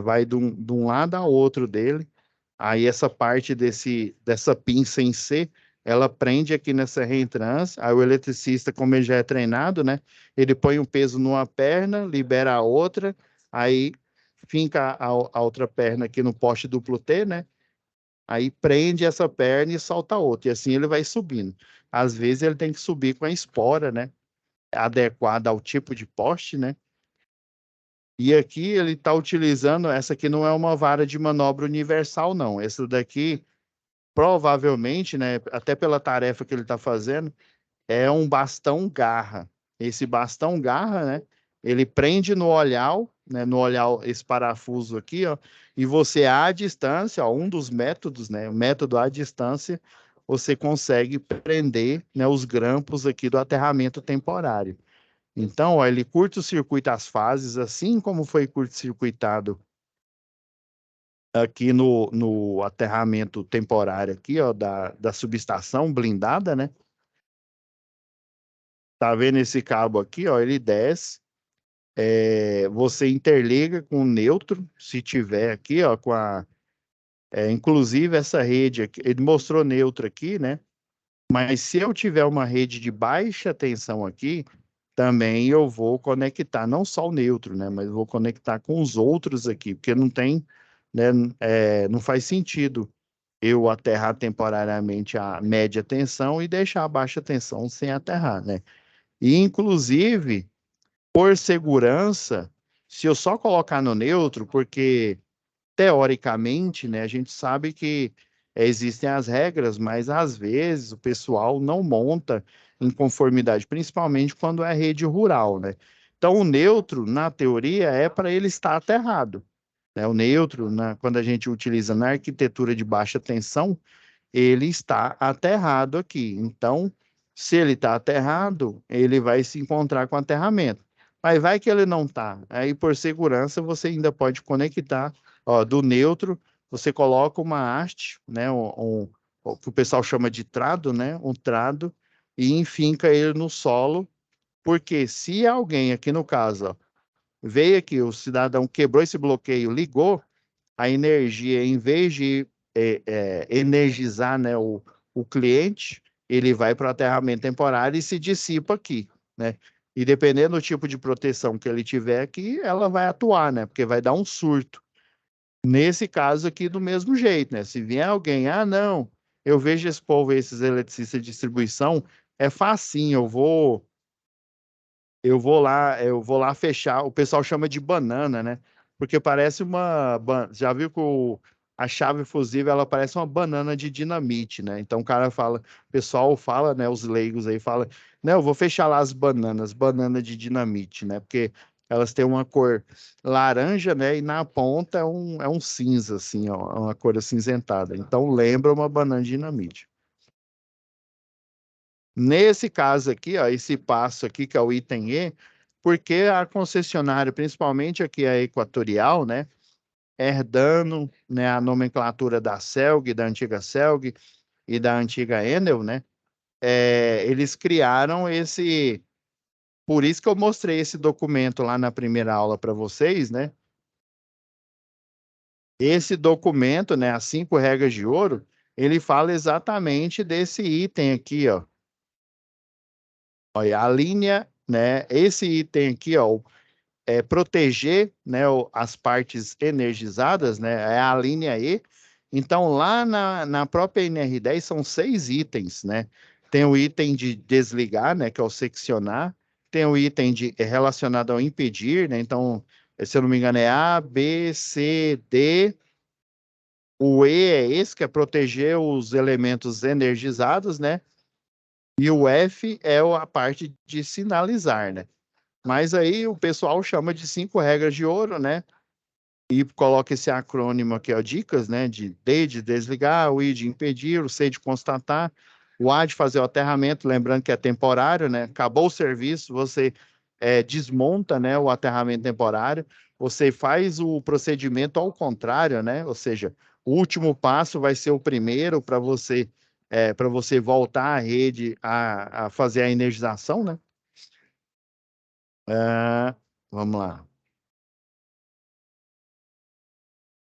vai de um lado ao outro dele. Aí essa parte dessa pinça em C, ela prende aqui nessa reentrância. Aí o eletricista, como ele já é treinado, né? Ele põe um peso numa perna, libera a outra, aí finca a outra perna aqui no poste duplo T, né? Aí prende essa perna e solta a outra. E assim ele vai subindo. Às vezes ele tem que subir com a espora, né? Adequada ao tipo de poste, né? E aqui ele está utilizando, essa aqui não é uma vara de manobra universal, não. Essa daqui, provavelmente, né, até pela tarefa que ele está fazendo, é um bastão garra. Esse bastão garra, né, ele prende no olhar, né, no olhar esse parafuso aqui, ó, e você à distância, ó, um dos métodos, né, o método à distância, você consegue prender, né, os grampos aqui do aterramento temporário. Então, ó, ele curta-circuita as fases, assim como foi curto-circuitado aqui no aterramento temporário aqui, ó, da subestação blindada, né? Tá vendo esse cabo aqui, ó? Ele desce, você interliga com o neutro, se tiver aqui, ó, inclusive essa rede aqui, ele mostrou neutro aqui, né? Mas se eu tiver uma rede de baixa tensão aqui, também eu vou conectar não só o neutro, né? Mas vou conectar com os outros aqui, porque não tem, né? Não faz sentido eu aterrar temporariamente a média tensão e deixar a baixa tensão sem aterrar, né? E, inclusive, por segurança, se eu só colocar no neutro, porque teoricamente, né, a gente sabe que existem as regras, mas às vezes o pessoal não monta em conformidade, principalmente quando é rede rural, né? Então, o neutro, na teoria, é para ele estar aterrado, né? O neutro, quando a gente utiliza na arquitetura de baixa tensão, ele está aterrado aqui. Então, se ele está aterrado, ele vai se encontrar com aterramento. Mas vai que ele não está. Aí, por segurança, você ainda pode conectar, ó, do neutro, você coloca uma haste, né, o que o pessoal chama de trado, né, um trado, e enfinca ele no solo, porque se alguém, aqui no caso, ó, veio aqui, o cidadão quebrou esse bloqueio, ligou, a energia, em vez de energizar, né, o cliente, ele vai para o aterramento temporário e se dissipa aqui, né? E dependendo do tipo de proteção que ele tiver aqui, ela vai atuar, né? Porque vai dar um surto. Nesse caso aqui, do mesmo jeito, né? Se vier alguém, não, eu vejo esse povo, esses eletricistas de distribuição, é facinho, eu vou lá fechar. O pessoal chama de banana, né? Porque parece já viu que a chave fusível ela parece uma banana de dinamite, né? Então o pessoal fala, né? Os leigos aí falam, né? Eu vou fechar lá as bananas, banana de dinamite, né? Porque elas têm uma cor laranja, né? E na ponta é um cinza, assim, ó, uma cor acinzentada. Então lembra uma banana de dinamite. Nesse caso aqui, ó, esse passo aqui, que é o item E, porque a concessionária, principalmente aqui a Equatorial, né, herdando, né, a nomenclatura da Celg, da antiga Celg e da antiga Enel, né, eles criaram esse... Por isso que eu mostrei esse documento lá na primeira aula para vocês, né? Esse documento, né, as 5 regras de ouro, ele fala exatamente desse item aqui, ó. Olha, a linha, né, esse item aqui, ó, proteger, né, as partes energizadas, né, é a linha E. Então, lá na própria NR10 são 6 itens, né? Tem o item de desligar, né, que é o seccionar. Tem o item relacionado ao impedir, né? Então, se eu não me engano, é A, B, C, D. O E é esse, que é proteger os elementos energizados, né? E o F é a parte de sinalizar, né? Mas aí o pessoal chama de 5 regras de ouro, né? E coloca esse acrônimo aqui, ó, dicas, né? De D de desligar, o I de impedir, o C de constatar, o A de fazer o aterramento, lembrando que é temporário, né? Acabou o serviço, você desmonta, né, o aterramento temporário, você faz o procedimento ao contrário, né? Ou seja, o último passo vai ser o primeiro para você voltar à rede a fazer a energização, né? Vamos lá.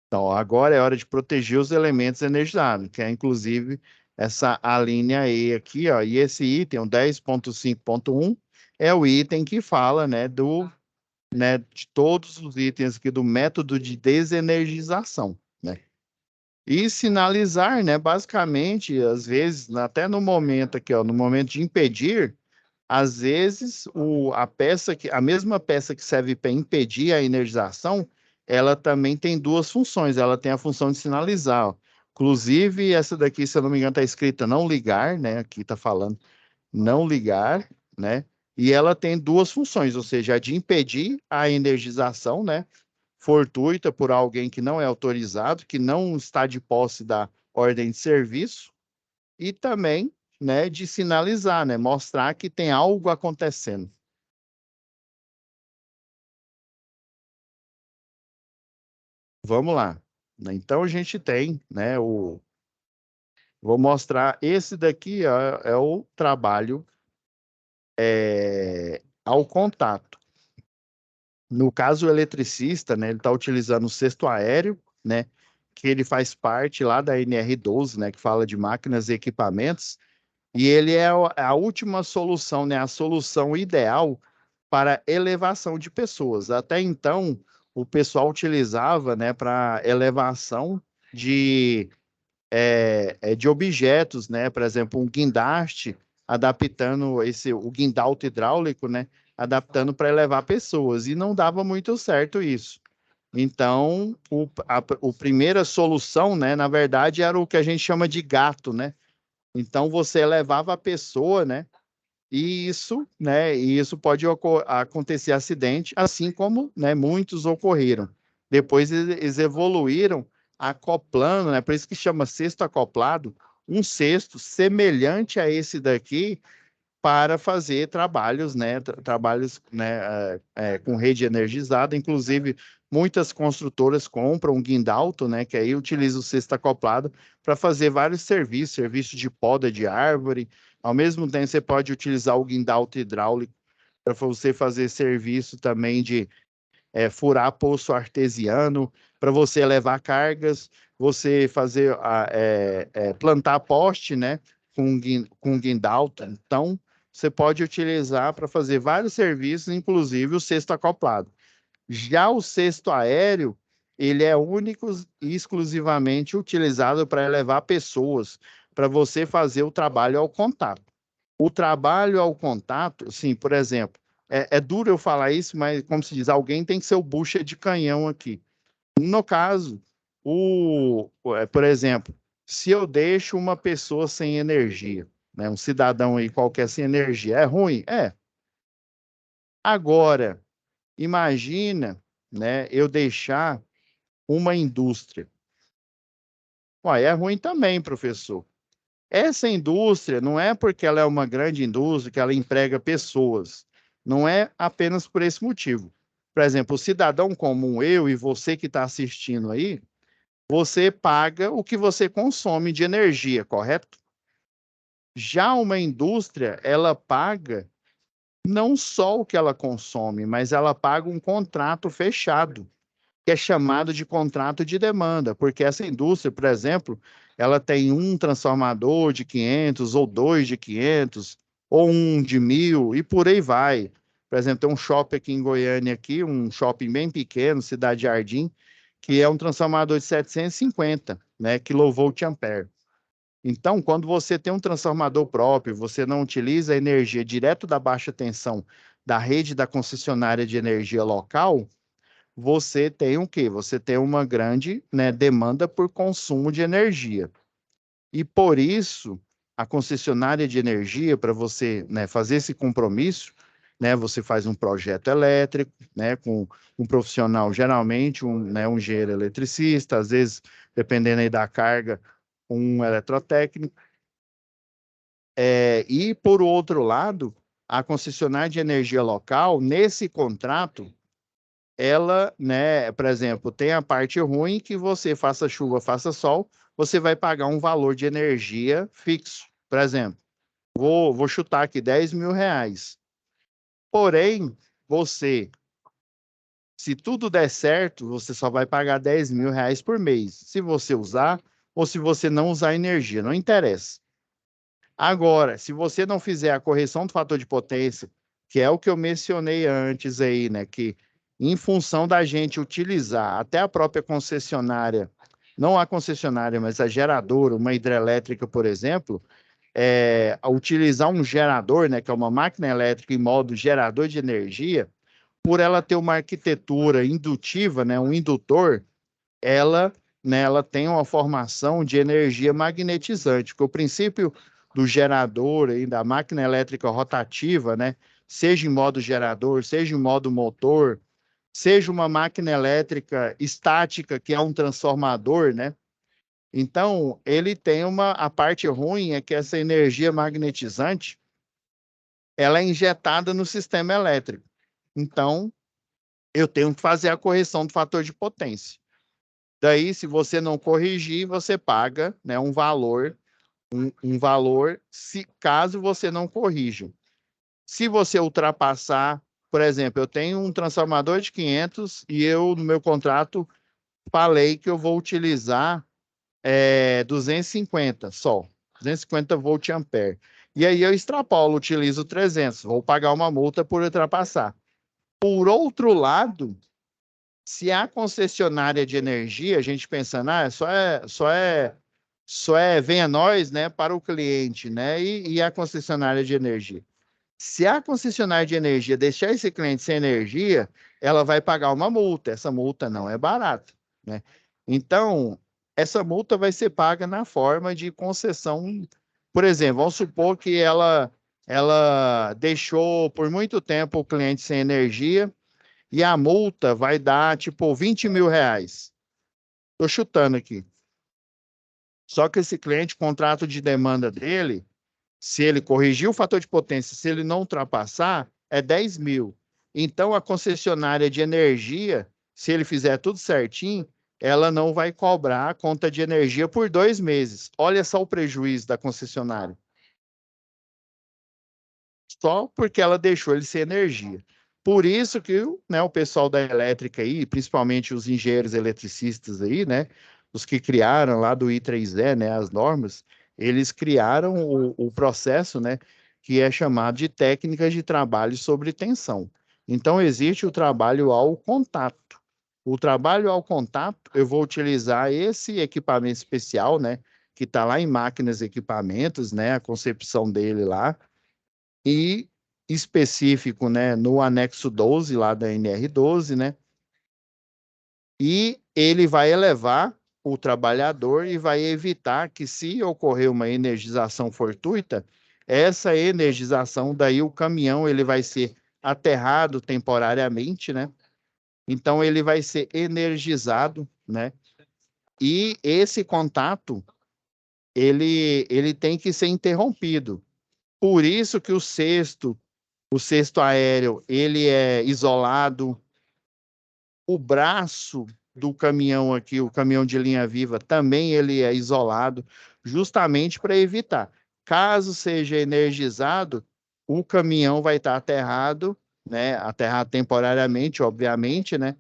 Então, agora é hora de proteger os elementos energizados, que é inclusive essa a linha E aqui, ó, e esse item, o 10.5.1, é o item que fala, né, de todos os itens aqui do método de desenergização, né? E sinalizar, né, basicamente, às vezes, até no momento aqui, ó, no momento de impedir, às vezes, a mesma peça que serve para impedir a energização, ela também tem 2 funções. Ela tem a função de sinalizar, ó. Inclusive, essa daqui, se eu não me engano, está escrita não ligar, né? Aqui está falando não ligar, né? E ela tem 2 funções, ou seja, a de impedir a energização, né? Fortuita por alguém que não é autorizado, que não está de posse da ordem de serviço, e também, né, de sinalizar, né, mostrar que tem algo acontecendo. Vamos lá. Então a gente tem, né, vou mostrar esse daqui é o trabalho ao contato. No caso, o eletricista, né, ele está utilizando o cesto aéreo, né, que ele faz parte lá da NR12, né, que fala de máquinas e equipamentos, e ele é a última solução, né, a solução ideal para elevação de pessoas. Até então, o pessoal utilizava, né, para elevação de, de objetos, né, por exemplo, um guindaste, adaptando o guindalto hidráulico, né, adaptando para elevar pessoas, e não dava muito certo isso. Então, a primeira solução, né, na verdade, era o que a gente chama de gato, né? Então, você elevava a pessoa, né, e isso pode acontecer acidente, assim como, né, muitos ocorreram. Depois eles evoluíram acoplando, né, por isso que chama cesto acoplado, um cesto semelhante a esse daqui para fazer trabalhos, né, trabalhos, né, com rede energizada. Inclusive, muitas construtoras compram um guindalto, né, que aí utiliza o cesto acoplado para fazer vários serviços, serviço de poda de árvore. Ao mesmo tempo, você pode utilizar o guindalto hidráulico para você fazer serviço também de furar poço artesiano, para você levar cargas, você fazer plantar poste, né, com guindalto. Então, você pode utilizar para fazer vários serviços, inclusive o cesto acoplado. Já o cesto aéreo, ele é único e exclusivamente utilizado para levar pessoas, para você fazer o trabalho ao contato. O trabalho ao contato, sim, por exemplo, é duro eu falar isso, mas como se diz, alguém tem que ser o bucha de canhão aqui. No caso, por exemplo, se eu deixo uma pessoa sem energia, né, um cidadão aí qualquer sem energia, é ruim? É. Agora, imagina, né, eu deixar uma indústria. Ué, é ruim também, professor. Essa indústria não é porque ela é uma grande indústria que ela emprega pessoas. Não é apenas por esse motivo. Por exemplo, o cidadão comum, eu e você que está assistindo aí, você paga o que você consome de energia, correto? Já uma indústria, ela paga não só o que ela consome, mas ela paga um contrato fechado, que é chamado de contrato de demanda, porque essa indústria, por exemplo, ela tem um transformador de 500, ou dois de 500, ou um de 1.000, e por aí vai. Por exemplo, tem um shopping aqui em Goiânia, aqui, um shopping bem pequeno, Cidade Jardim, que é um transformador de 750, né, kV-ampere. Então, quando você tem um transformador próprio, você não utiliza a energia direto da baixa tensão da rede da concessionária de energia local, você tem o quê? Você tem uma grande, né, demanda por consumo de energia. E por isso, a concessionária de energia, para você, né, fazer esse compromisso, né, você faz um projeto elétrico, né, com um profissional, geralmente né, um engenheiro eletricista, às vezes, dependendo aí da carga, um eletrotécnico. E, por outro lado, a concessionária de energia local, nesse contrato, ela, né, por exemplo, tem a parte ruim que você faça chuva, faça sol, você vai pagar um valor de energia fixo. Por exemplo, vou chutar aqui R$ 10.000. Porém, você, se tudo der certo, você só vai pagar R$ 10.000 por mês. Se você usar ou se você não usar energia, não interessa. Agora, se você não fizer a correção do fator de potência, que é o que eu mencionei antes aí, né, que em função da gente utilizar até a própria concessionária, não a concessionária, mas a geradora, uma hidrelétrica, por exemplo, utilizar um gerador, né, que é uma máquina elétrica em modo gerador de energia, por ela ter uma arquitetura indutiva, né, um indutor, ela, né, ela tem uma formação de energia magnetizante, porque o princípio do gerador e da máquina elétrica rotativa, né, seja em modo gerador, seja em modo motor, seja uma máquina elétrica estática, que é um transformador, né? Então, ele tem a parte ruim é que essa energia magnetizante, ela é injetada no sistema elétrico. Então, eu tenho que fazer a correção do fator de potência. Daí, se você não corrigir, você paga, né, um valor, se caso você não corrija. Se você ultrapassar, por exemplo, eu tenho um transformador de 500 e eu, no meu contrato, falei que eu vou utilizar 250 só, 250 volt-ampere. E aí eu extrapolo, utilizo 300, vou pagar uma multa por ultrapassar. Por outro lado, se a concessionária de energia, a gente pensando, só é venha nós, né, para o cliente, né, e a concessionária de energia. Se a concessionária de energia deixar esse cliente sem energia, ela vai pagar uma multa. Essa multa não é barata, né? Então, essa multa vai ser paga na forma de concessão. Por exemplo, vamos supor que ela deixou por muito tempo o cliente sem energia e a multa vai dar, tipo, R$ 20.000. Estou chutando aqui. Só que esse cliente, o contrato de demanda dele, se ele corrigir o fator de potência, se ele não ultrapassar, é 10.000. Então, a concessionária de energia, se ele fizer tudo certinho, ela não vai cobrar a conta de energia por 2 meses. Olha só o prejuízo da concessionária. Só porque ela deixou ele sem energia. Por isso que, né, o pessoal da elétrica aí, principalmente os engenheiros eletricistas aí, né, os que criaram lá do I3E, né, as normas, eles criaram o processo, né, que é chamado de técnicas de trabalho sobre tensão. Então, existe o trabalho ao contato. O trabalho ao contato, eu vou utilizar esse equipamento especial, né, que está lá em máquinas e equipamentos, né, a concepção dele lá, e específico, né, no anexo 12 lá da NR12, né? E ele vai elevar o trabalhador e vai evitar que, se ocorrer uma energização fortuita, essa energização, daí o caminhão ele vai ser aterrado temporariamente, né? Então ele vai ser energizado, né? E esse contato ele tem que ser interrompido. Por isso que o cesto aéreo, ele é isolado. O braço do caminhão aqui, o caminhão de linha viva, também ele é isolado, justamente para evitar. Caso seja energizado, o caminhão vai estar aterrado, né? Aterrado temporariamente, obviamente, né?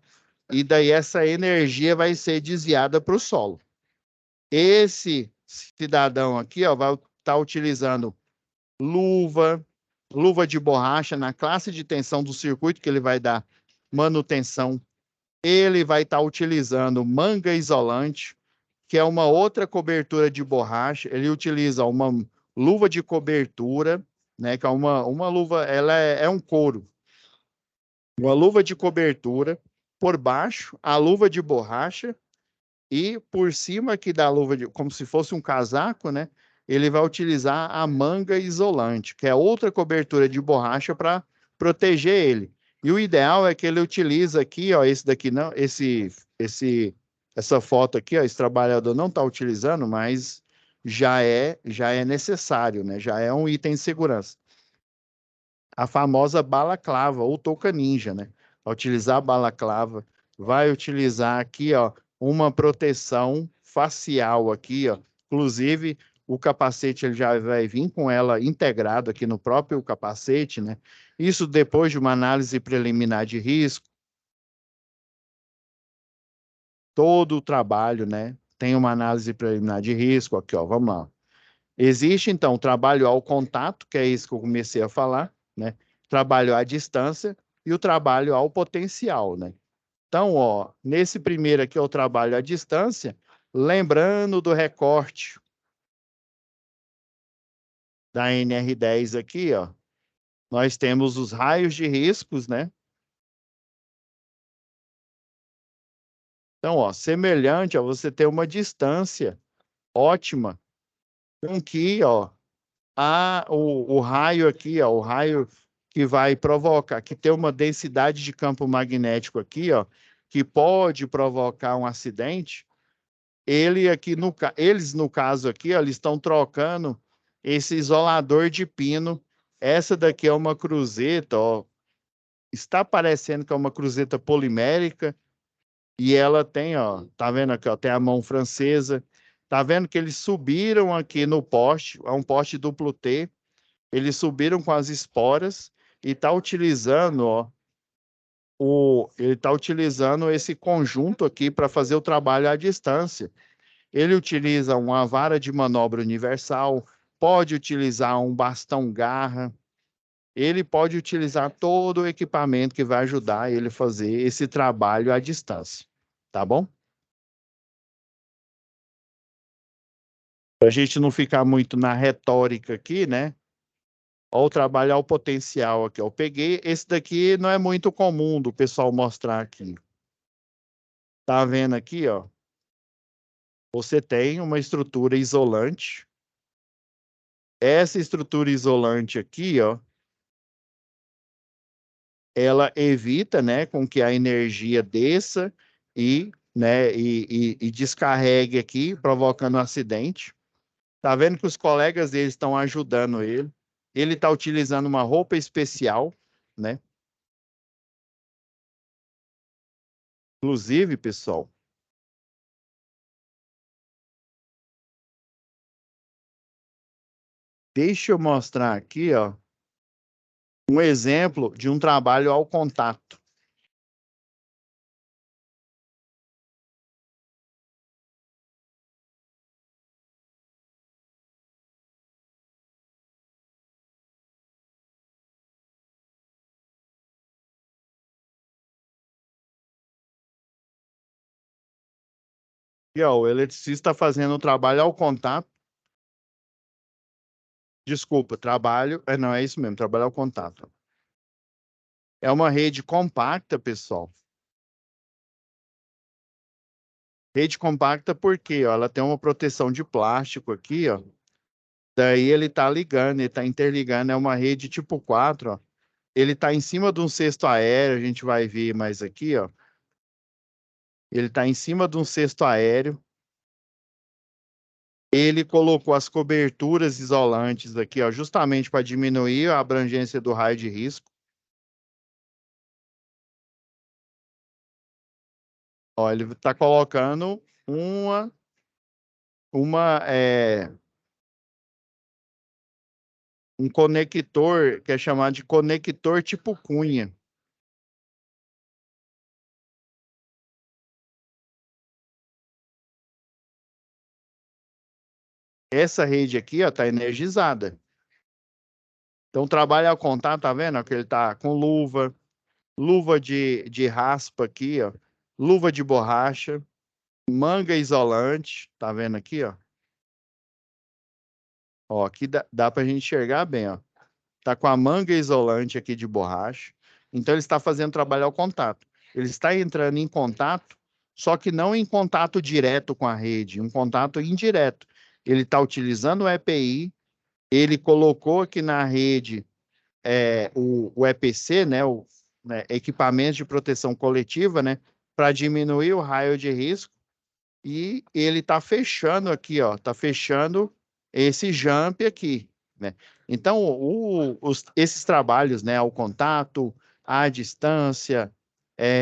E daí essa energia vai ser desviada para o solo. Esse cidadão aqui, ó, vai estar utilizando luva de borracha na classe de tensão do circuito, que ele vai dar manutenção. Ele vai estar utilizando manga isolante, que é uma outra cobertura de borracha. Ele utiliza uma luva de cobertura, né, que é uma luva, ela é um couro. Uma luva de cobertura, por baixo, a luva de borracha, e por cima aqui da luva, como se fosse um casaco, né? Ele vai utilizar a manga isolante, que é outra cobertura de borracha para proteger ele. E o ideal é que ele utilize aqui, ó, esse daqui não, essa foto aqui, ó, esse trabalhador não está utilizando, mas já é necessário, né? Já é um item de segurança. A famosa balaclava ou touca ninja, né? Vai utilizar a balaclava, vai utilizar aqui, ó, uma proteção facial aqui, ó. Inclusive, o capacete ele já vai vir com ela integrado aqui no próprio capacete, né? Isso depois de uma análise preliminar de risco, todo o trabalho, né? Tem uma análise preliminar de risco aqui, ó. Vamos lá. Existe, então, o trabalho ao contato, que é isso que eu comecei a falar, né? Trabalho à distância e o trabalho ao potencial, né? Então, ó, nesse primeiro aqui, é o trabalho à distância, lembrando do recorte da NR10 aqui, ó, nós temos os raios de riscos, né? Então, ó, semelhante a você ter uma distância ótima com que, ó, o raio aqui, ó, o raio que vai provocar, que tem uma densidade de campo magnético aqui, ó, que pode provocar um acidente. Eles, no caso aqui, ó, eles estão trocando esse isolador de pino. Essa daqui é uma cruzeta, ó, está parecendo que é uma cruzeta polimérica, e ela tem, ó, tá vendo aqui, ó, tem a mão francesa. Tá vendo que eles subiram aqui no poste, é um poste duplo T. Eles subiram com as esporas e está utilizando, ó, ele está utilizando esse conjunto aqui para fazer o trabalho à distância. Ele utiliza uma vara de manobra universal, pode utilizar um bastão garra, ele pode utilizar todo o equipamento que vai ajudar ele a fazer esse trabalho à distância, tá bom? Para a gente não ficar muito na retórica aqui, né? Olha o trabalho ao potencial aqui. Eu peguei esse daqui, não é muito comum do pessoal mostrar aqui. Tá vendo aqui, ó? Você tem uma estrutura isolante. Essa estrutura isolante aqui, ó, ela evita, né, com que a energia desça e, né, e descarregue aqui, provocando um acidente. Tá vendo que os colegas dele estão ajudando ele. Ele está utilizando uma roupa especial, né? Inclusive, pessoal, deixa eu mostrar aqui, ó, um exemplo de um trabalho ao contato. E, ó, o eletricista está fazendo o trabalho ao contato. Desculpa, trabalho. Não, é isso mesmo, trabalho ao contato. É uma rede compacta, pessoal. Rede compacta porque, ó, ela tem uma proteção de plástico aqui, ó. Daí ele está ligando, ele está interligando, é uma rede tipo 4, ó. Ele está em cima de um cesto aéreo, a gente vai ver mais aqui, ó. Ele está em cima de um cesto aéreo. Ele colocou as coberturas isolantes aqui, ó, justamente para diminuir a abrangência do raio de risco. Ó, ele está colocando uma um conector que é chamado de conector tipo cunha. Essa rede aqui, ó, tá energizada. Então, trabalha ao contato, tá vendo? Ó, que ele tá com luva, luva de raspa aqui, ó, luva de borracha, manga isolante, tá vendo aqui, ó? Ó, aqui dá para a gente enxergar bem, ó. Tá com a manga isolante aqui de borracha. Então, ele está fazendo trabalho ao contato. Ele está entrando em contato, só que não em contato direto com a rede, um contato indireto. Ele está utilizando o EPI, ele colocou aqui na rede o EPC, né, equipamento de proteção coletiva, né, para diminuir o raio de risco, e ele está fechando aqui, ó, está fechando esse jump aqui, né? Então, esses trabalhos, né, ao contato, à distância,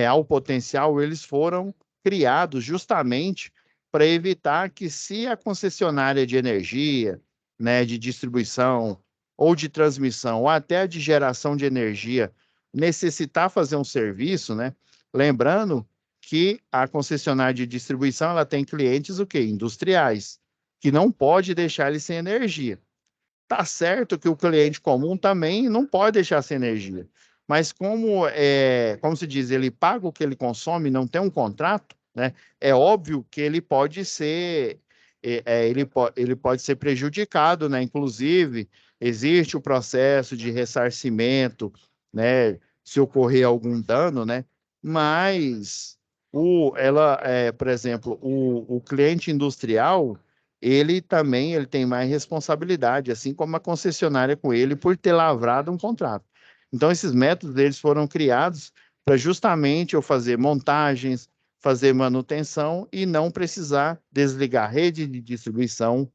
ao potencial, eles foram criados justamente para evitar que, se a concessionária de energia, né, de distribuição ou de transmissão, ou até de geração de energia, necessitar fazer um serviço, né? Lembrando que a concessionária de distribuição ela tem clientes o quê? Industriais, que não pode deixar eles sem energia. Tá certo que o cliente comum também não pode deixar sem energia, mas como se diz, ele paga o que ele consome, não tem um contrato, né? É óbvio que ele pode ser ele pode ser prejudicado, né? Inclusive, existe o processo de ressarcimento, né? Se ocorrer algum dano, né? Mas por exemplo, o cliente industrial ele também ele tem mais responsabilidade, assim como a concessionária com ele, por ter lavrado um contrato. Então, esses métodos eles foram criados para justamente eu fazer montagens, fazer manutenção e não precisar desligar a rede de distribuição.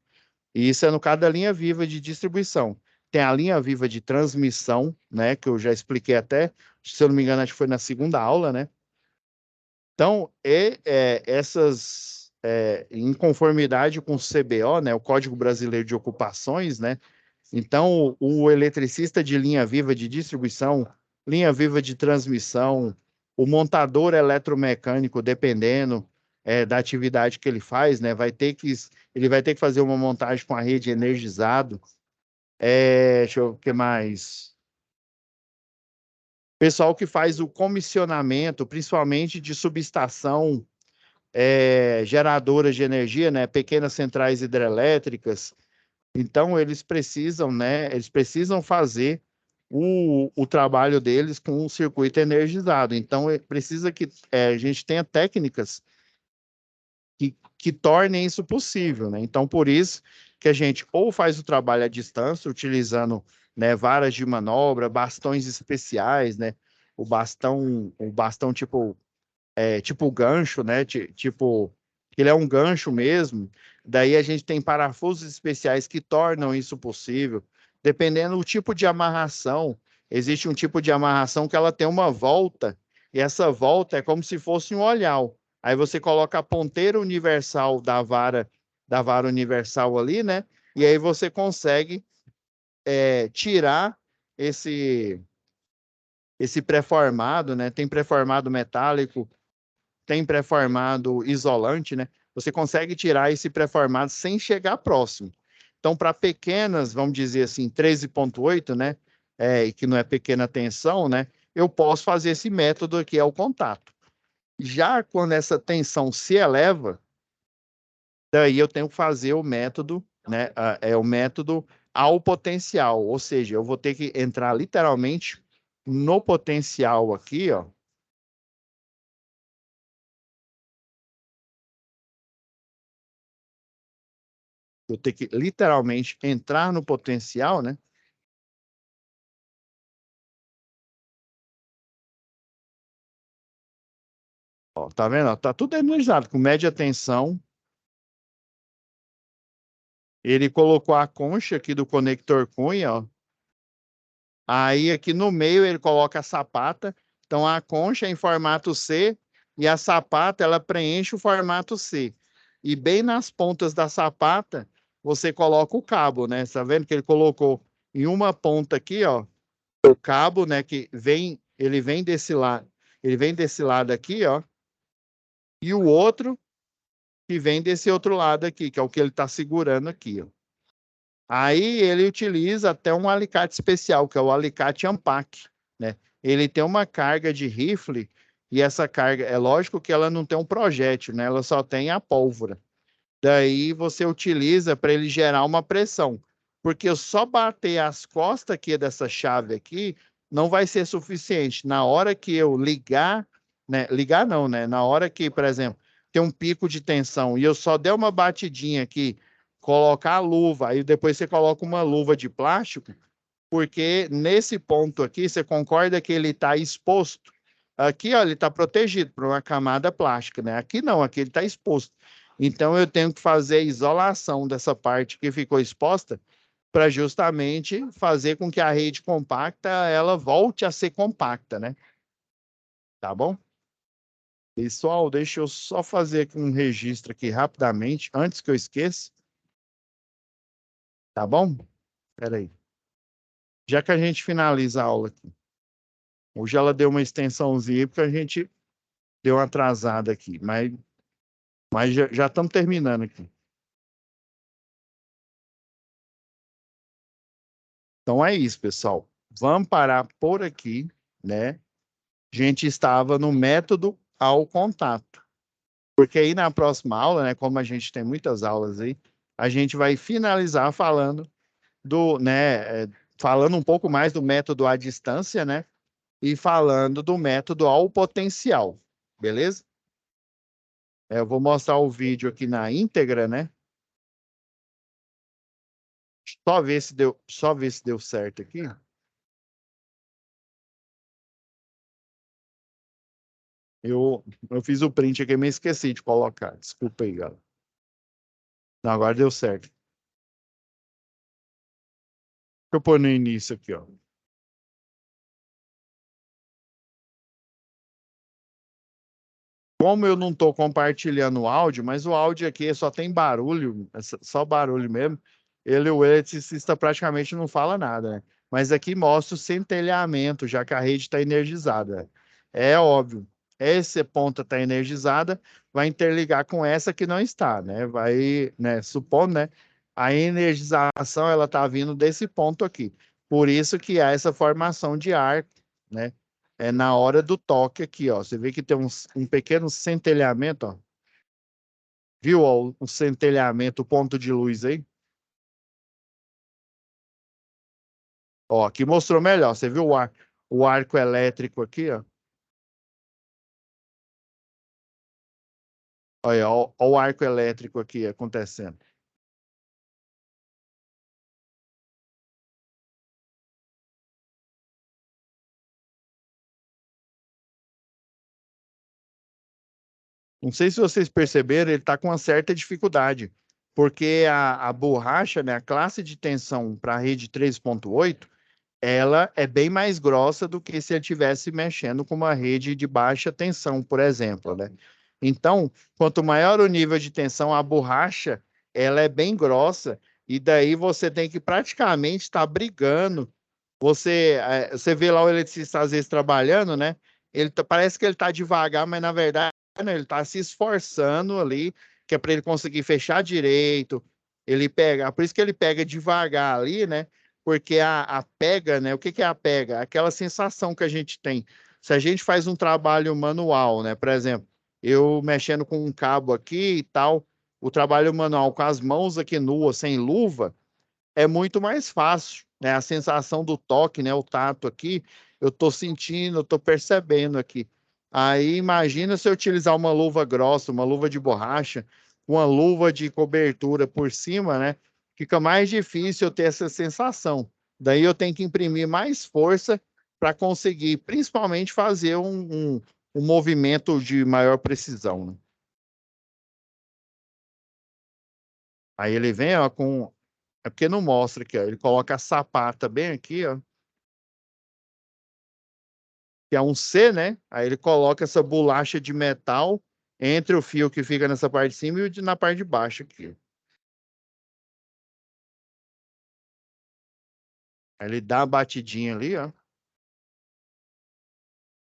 E isso é no caso da linha viva de distribuição. Tem a linha viva de transmissão, né, que eu já expliquei até, se eu não me engano, acho que foi na segunda aula, né? Então, em conformidade com o CBO, né, o Código Brasileiro de Ocupações, né, então o eletricista de linha viva de distribuição, linha viva de transmissão, o montador eletromecânico, dependendo da atividade que ele faz, né, ele vai ter que fazer uma montagem com a rede energizado. Deixa eu ver o que mais. Pessoal que faz o comissionamento, principalmente de subestação, geradoras de energia, né, pequenas centrais hidrelétricas. Então, eles precisam fazer o trabalho deles com um circuito energizado. Então, precisa que a gente tenha técnicas que tornem isso possível, né? Então, por isso que a gente ou faz o trabalho à distância, utilizando, né, varas de manobra, bastões especiais, né? O bastão tipo gancho, né? Tipo, ele é um gancho mesmo. Daí a gente tem parafusos especiais que tornam isso possível. Dependendo do tipo de amarração, existe um tipo de amarração que ela tem uma volta, e essa volta é como se fosse um olhar. Aí você coloca a ponteira universal da vara universal ali, né? E aí você consegue tirar esse, esse pré-formado, né? Tem pré-formado metálico, tem pré-formado isolante, né? Você consegue tirar esse pré-formado sem chegar próximo. Então, para pequenas, vamos dizer assim, 13,8, né? E que não é pequena tensão, né? Eu posso fazer esse método aqui ao contato. Já quando essa tensão se eleva, daí eu tenho que fazer o método, né? É o método ao potencial, ou seja, eu vou ter que entrar literalmente no potencial aqui, ó. Eu tenho que literalmente entrar no potencial, né? Ó, tá vendo? Ó, tá tudo energizado, com média tensão. Ele colocou a concha aqui do conector cunha, ó. Aí aqui no meio ele coloca a sapata. Então a concha é em formato C e a sapata ela preenche o formato C. E bem nas pontas da sapata você coloca o cabo, né? Tá vendo que ele colocou Em uma ponta aqui, ó, o cabo, né, que vem, ele vem desse lado aqui, ó, e o outro que vem desse outro lado aqui, que é o que ele está segurando aqui, ó. Aí ele utiliza até um alicate especial, que é o alicate Ampac, né? Ele tem uma carga de rifle e essa carga, é lógico que ela não tem um projétil, né? Ela só tem a pólvora. Daí você utiliza para ele gerar uma pressão, porque eu só bater as costas aqui dessa chave aqui não vai ser suficiente. Na hora que eu ligar, né? Ligar não, né? Na hora que, por exemplo, tem um pico de tensão e eu só der uma batidinha aqui, colocar a luva, aí depois você coloca uma luva de plástico, porque nesse ponto aqui, você concorda que ele está exposto? Aqui, ó, ele está protegido por uma camada plástica, né? Aqui não, aqui ele está exposto. Então, eu tenho que fazer a isolação dessa parte que ficou exposta para justamente fazer com que a rede compacta ela volte a ser compacta, né? Tá bom? Pessoal, deixa eu só fazer aqui um registro aqui rapidamente, antes que eu esqueça. Tá bom? Espera aí. Já que a gente finaliza a aula aqui. Hoje ela deu uma extensãozinha porque a gente deu uma atrasada aqui, mas já estamos terminando aqui. Então é isso, pessoal. Vamos parar por aqui, né? A gente estava no método ao contato. Porque aí na próxima aula, né, como a gente tem muitas aulas aí, a gente vai finalizar falando falando um pouco mais do método à distância, né? E falando do método ao potencial, beleza? Eu vou mostrar o vídeo aqui na íntegra, né? Só ver se deu certo aqui. Eu fiz o print aqui, mas esqueci de colocar. Desculpa aí, galera. Não, agora deu certo. Deixa eu pôr no início aqui, ó. Como eu não estou compartilhando o áudio, mas o áudio aqui só tem barulho, só barulho mesmo. O eletricista praticamente não fala nada, né? Mas aqui mostra o centelhamento, já que a rede está energizada. É óbvio, essa ponta está energizada, vai interligar com essa que não está, né? Vai, né? Supondo, né? A energização ela está vindo desse ponto aqui. Por isso que há essa formação de ar, né? É na hora do toque aqui, ó. Você vê que tem um pequeno centelhamento, ó. Viu, ó, o centelhamento, o ponto de luz aí? Ó, aqui mostrou melhor. Você viu o arco elétrico aqui, ó? Olha, ó o arco elétrico aqui acontecendo. Não sei se vocês perceberam, ele está com uma certa dificuldade, porque a borracha, né, a classe de tensão para a rede 3.8, ela é bem mais grossa do que se ele estivesse mexendo com uma rede de baixa tensão, por exemplo, né? Então, quanto maior o nível de tensão, a borracha, ela é bem grossa, e daí você tem que praticamente estar brigando. Você vê lá o eletricista às vezes trabalhando, né? Parece que ele está devagar, mas na verdade né, ele está se esforçando ali, que é para ele conseguir fechar direito. Ele pega, por isso que ele pega devagar ali, né? Porque a pega, né? O que que é a pega? Aquela sensação que a gente tem. Se a gente faz um trabalho manual, né? Por exemplo, eu mexendo com um cabo aqui e tal, o trabalho manual com as mãos aqui nuas, sem luva, é muito mais fácil, né? A sensação do toque, né? O tato aqui, eu estou sentindo, eu estou percebendo aqui. Aí imagina se eu utilizar uma luva grossa, uma luva de borracha, uma luva de cobertura por cima, né? Fica mais difícil eu ter essa sensação. Daí eu tenho que imprimir mais força para conseguir, principalmente, fazer um movimento de maior precisão, né? Aí ele vem, ó, com. É porque não mostra aqui, ó. Ele coloca a sapata bem aqui, ó, que é um C, né? Aí ele coloca essa bolacha de metal entre o fio que fica nessa parte de cima e o na parte de baixo aqui. Aí ele dá uma batidinha ali, ó.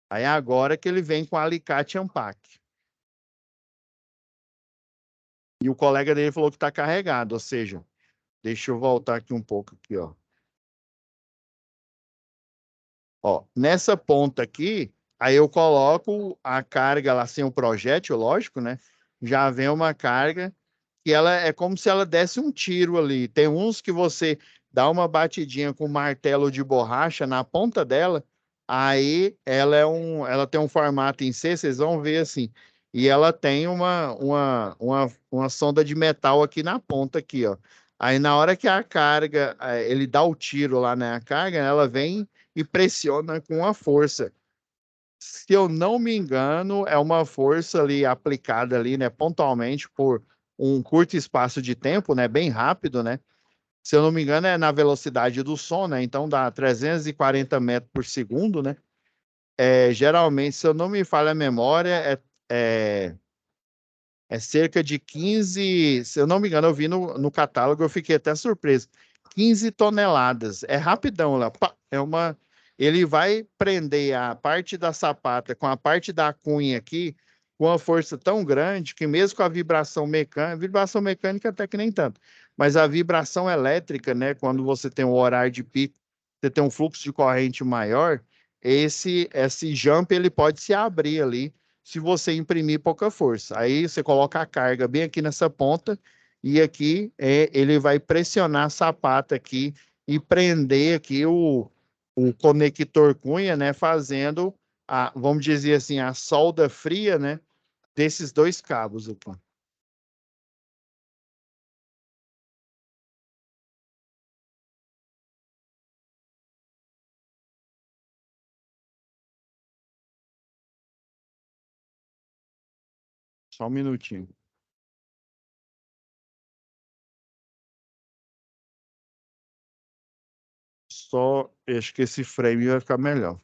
Aí agora que ele vem com alicate Ampac. E o colega dele falou que está carregado, ou seja, deixa eu voltar aqui um pouco aqui, ó. Ó, nessa ponta aqui, aí eu coloco a carga lá sem o projétil, lógico, né? Já vem uma carga que ela é como se ela desse um tiro ali. Tem uns que você dá uma batidinha com martelo de borracha na ponta dela, aí ela tem um formato em C, vocês vão ver assim. E ela tem uma sonda de metal aqui na ponta aqui, ó. Aí na hora que a carga, ele dá o tiro lá na carga, ela vem e pressiona com a força. Se eu não me engano, é uma força ali aplicada ali, né, pontualmente por um curto espaço de tempo, né, bem rápido, né? Se eu não me engano, é na velocidade do som, né? Então dá 340 metros por segundo, né? Geralmente, se eu não me falha a memória, é, é cerca de 15, se eu não me engano, eu vi no catálogo, eu fiquei até surpreso. 15 toneladas. É rapidão lá. Pá, ele vai prender a parte da sapata com a parte da cunha aqui com uma força tão grande que mesmo com a vibração mecânica até que nem tanto, mas a vibração elétrica, né, quando você tem um horário de pico, você tem um fluxo de corrente maior, esse jump ele pode se abrir ali se você imprimir pouca força. Aí você coloca a carga bem aqui nessa ponta e aqui ele vai pressionar a sapata aqui e prender aqui o conector cunha, né? Fazendo vamos dizer assim, a solda fria, né? Desses dois cabos aqui. Só um minutinho. Só, acho que esse frame vai ficar melhor.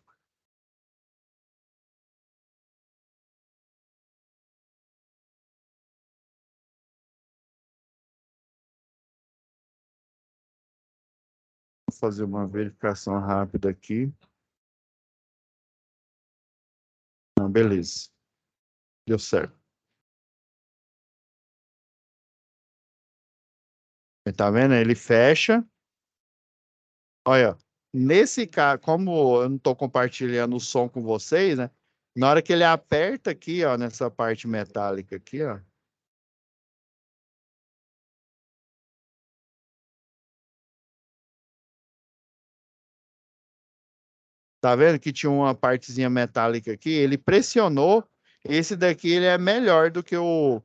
Vou fazer uma verificação rápida aqui. Não, beleza. Deu certo. Tá vendo? Ele fecha. Olha, nesse caso, como eu não estou compartilhando o som com vocês, né? Na hora que ele aperta aqui, ó, nessa parte metálica aqui, ó. Tá vendo que tinha uma partezinha metálica aqui? Ele pressionou. Esse daqui ele é melhor do que eu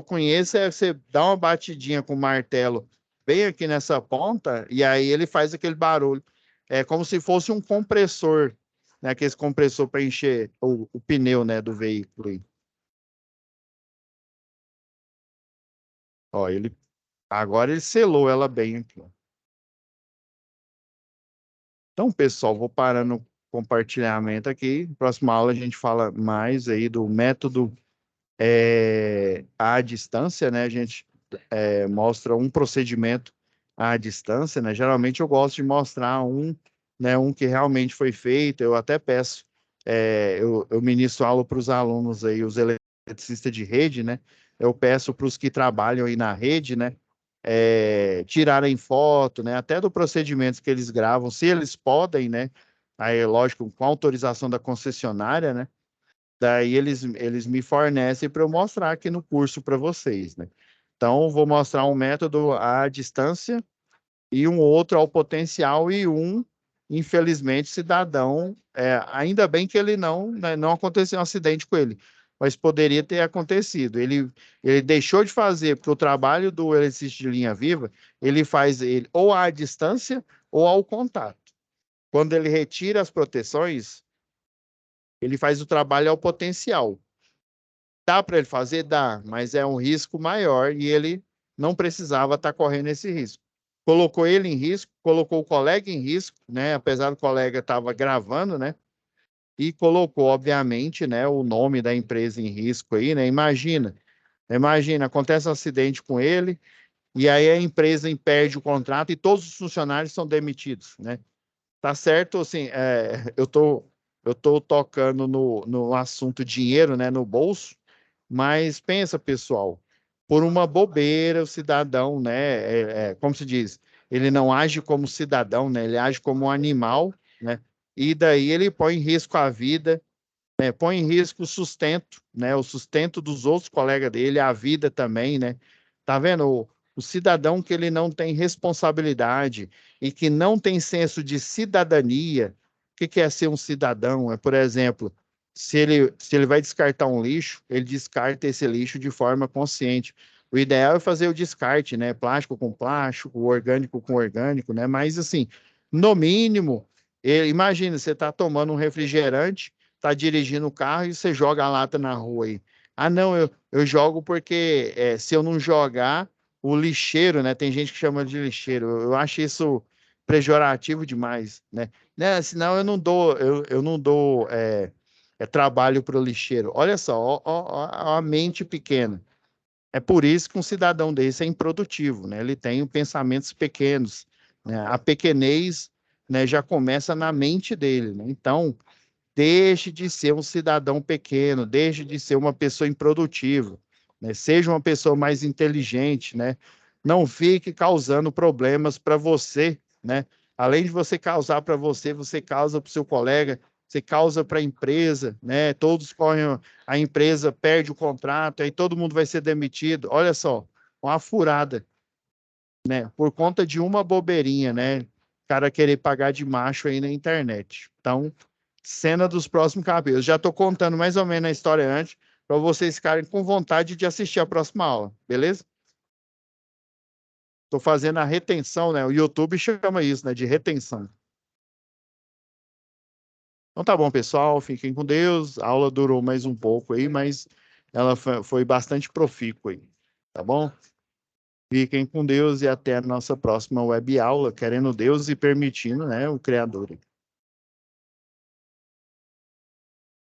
conheço é você dar uma batidinha com o martelo bem aqui nessa ponta e aí ele faz aquele barulho. É como se fosse um compressor, né? Aquele compressor para encher o pneu, né, do veículo aí. Ó, agora ele selou ela bem aqui, ó. Então, pessoal, vou parando o compartilhamento aqui. Próxima aula a gente fala mais aí do método à distância, né? A gente mostra um procedimento à distância, né? Geralmente eu gosto de mostrar né, um que realmente foi feito. Eu até peço, eu ministro aula para os alunos aí, os eletricistas de rede, né? Eu peço para os que trabalham aí na rede, né? Tirarem foto, né? Até do procedimento que eles gravam, se eles podem, né? Aí, lógico, com autorização da concessionária, né? Daí eles me fornecem para eu mostrar aqui no curso para vocês, né? Então, vou mostrar um método à distância e um outro ao potencial e infelizmente, cidadão. Ainda bem que ele né, não aconteceu um acidente com ele, mas poderia ter acontecido. Ele deixou de fazer, porque o trabalho do eletricista de linha viva, ele faz ele ou à distância ou ao contato. Quando ele retira as proteções, ele faz o trabalho ao potencial. Dá para ele fazer? Dá, mas é um risco maior e ele não precisava estar correndo esse risco. Colocou ele em risco, colocou o colega em risco, né? Apesar do colega estava gravando, né? E colocou, obviamente, né, o nome da empresa em risco aí, né? Imagina, acontece um acidente com ele, e aí a empresa perde o contrato e todos os funcionários são demitidos, né? Tá certo, assim, eu tô tocando no assunto dinheiro, né, no bolso, mas pensa, pessoal, por uma bobeira, o cidadão, né, como se diz, ele não age como cidadão, né, ele age como um animal, né, e daí ele põe em risco a vida, né, põe em risco o sustento, né, o sustento dos outros colegas dele, a vida também, né, tá vendo? O cidadão que ele não tem responsabilidade e que não tem senso de cidadania, o que que é ser um cidadão? É, por exemplo, se ele vai descartar um lixo, ele descarta esse lixo de forma consciente. O ideal é fazer o descarte, né? Plástico com plástico, orgânico com orgânico, né? Mas assim, no mínimo, imagina, você está tomando um refrigerante, está dirigindo o carro e você joga a lata na rua aí. Ah, não, eu jogo porque se eu não jogar, o lixeiro, né? Tem gente que chama de lixeiro. Eu acho isso pejorativo demais, né? Senão eu não dou trabalho para o lixeiro. Olha só, ó a mente pequena. É por isso que um cidadão desse é improdutivo, né? Ele tem pensamentos pequenos, né? A pequenez, né, já começa na mente dele, né? Então, deixe de ser um cidadão pequeno, deixe de ser uma pessoa improdutiva, né? Seja uma pessoa mais inteligente, né? Não fique causando problemas para você, né? Além de você causar para você, você causa para o seu colega, você causa para a empresa, né? Todos correm, a empresa perde o contrato, aí todo mundo vai ser demitido. Olha só, uma furada, né? Por conta de uma bobeirinha, né? O cara querer pagar de macho aí na internet. Então, cena dos próximos capítulos. Já estou contando mais ou menos a história antes, para vocês ficarem com vontade de assistir a próxima aula, beleza? Estou fazendo a retenção, né? O YouTube chama isso, né? De retenção. Então tá bom, pessoal. Fiquem com Deus. A aula durou mais um pouco aí, mas ela foi bastante profícua aí. Tá bom? Fiquem com Deus e até a nossa próxima web aula, querendo Deus e permitindo, né, o Criador.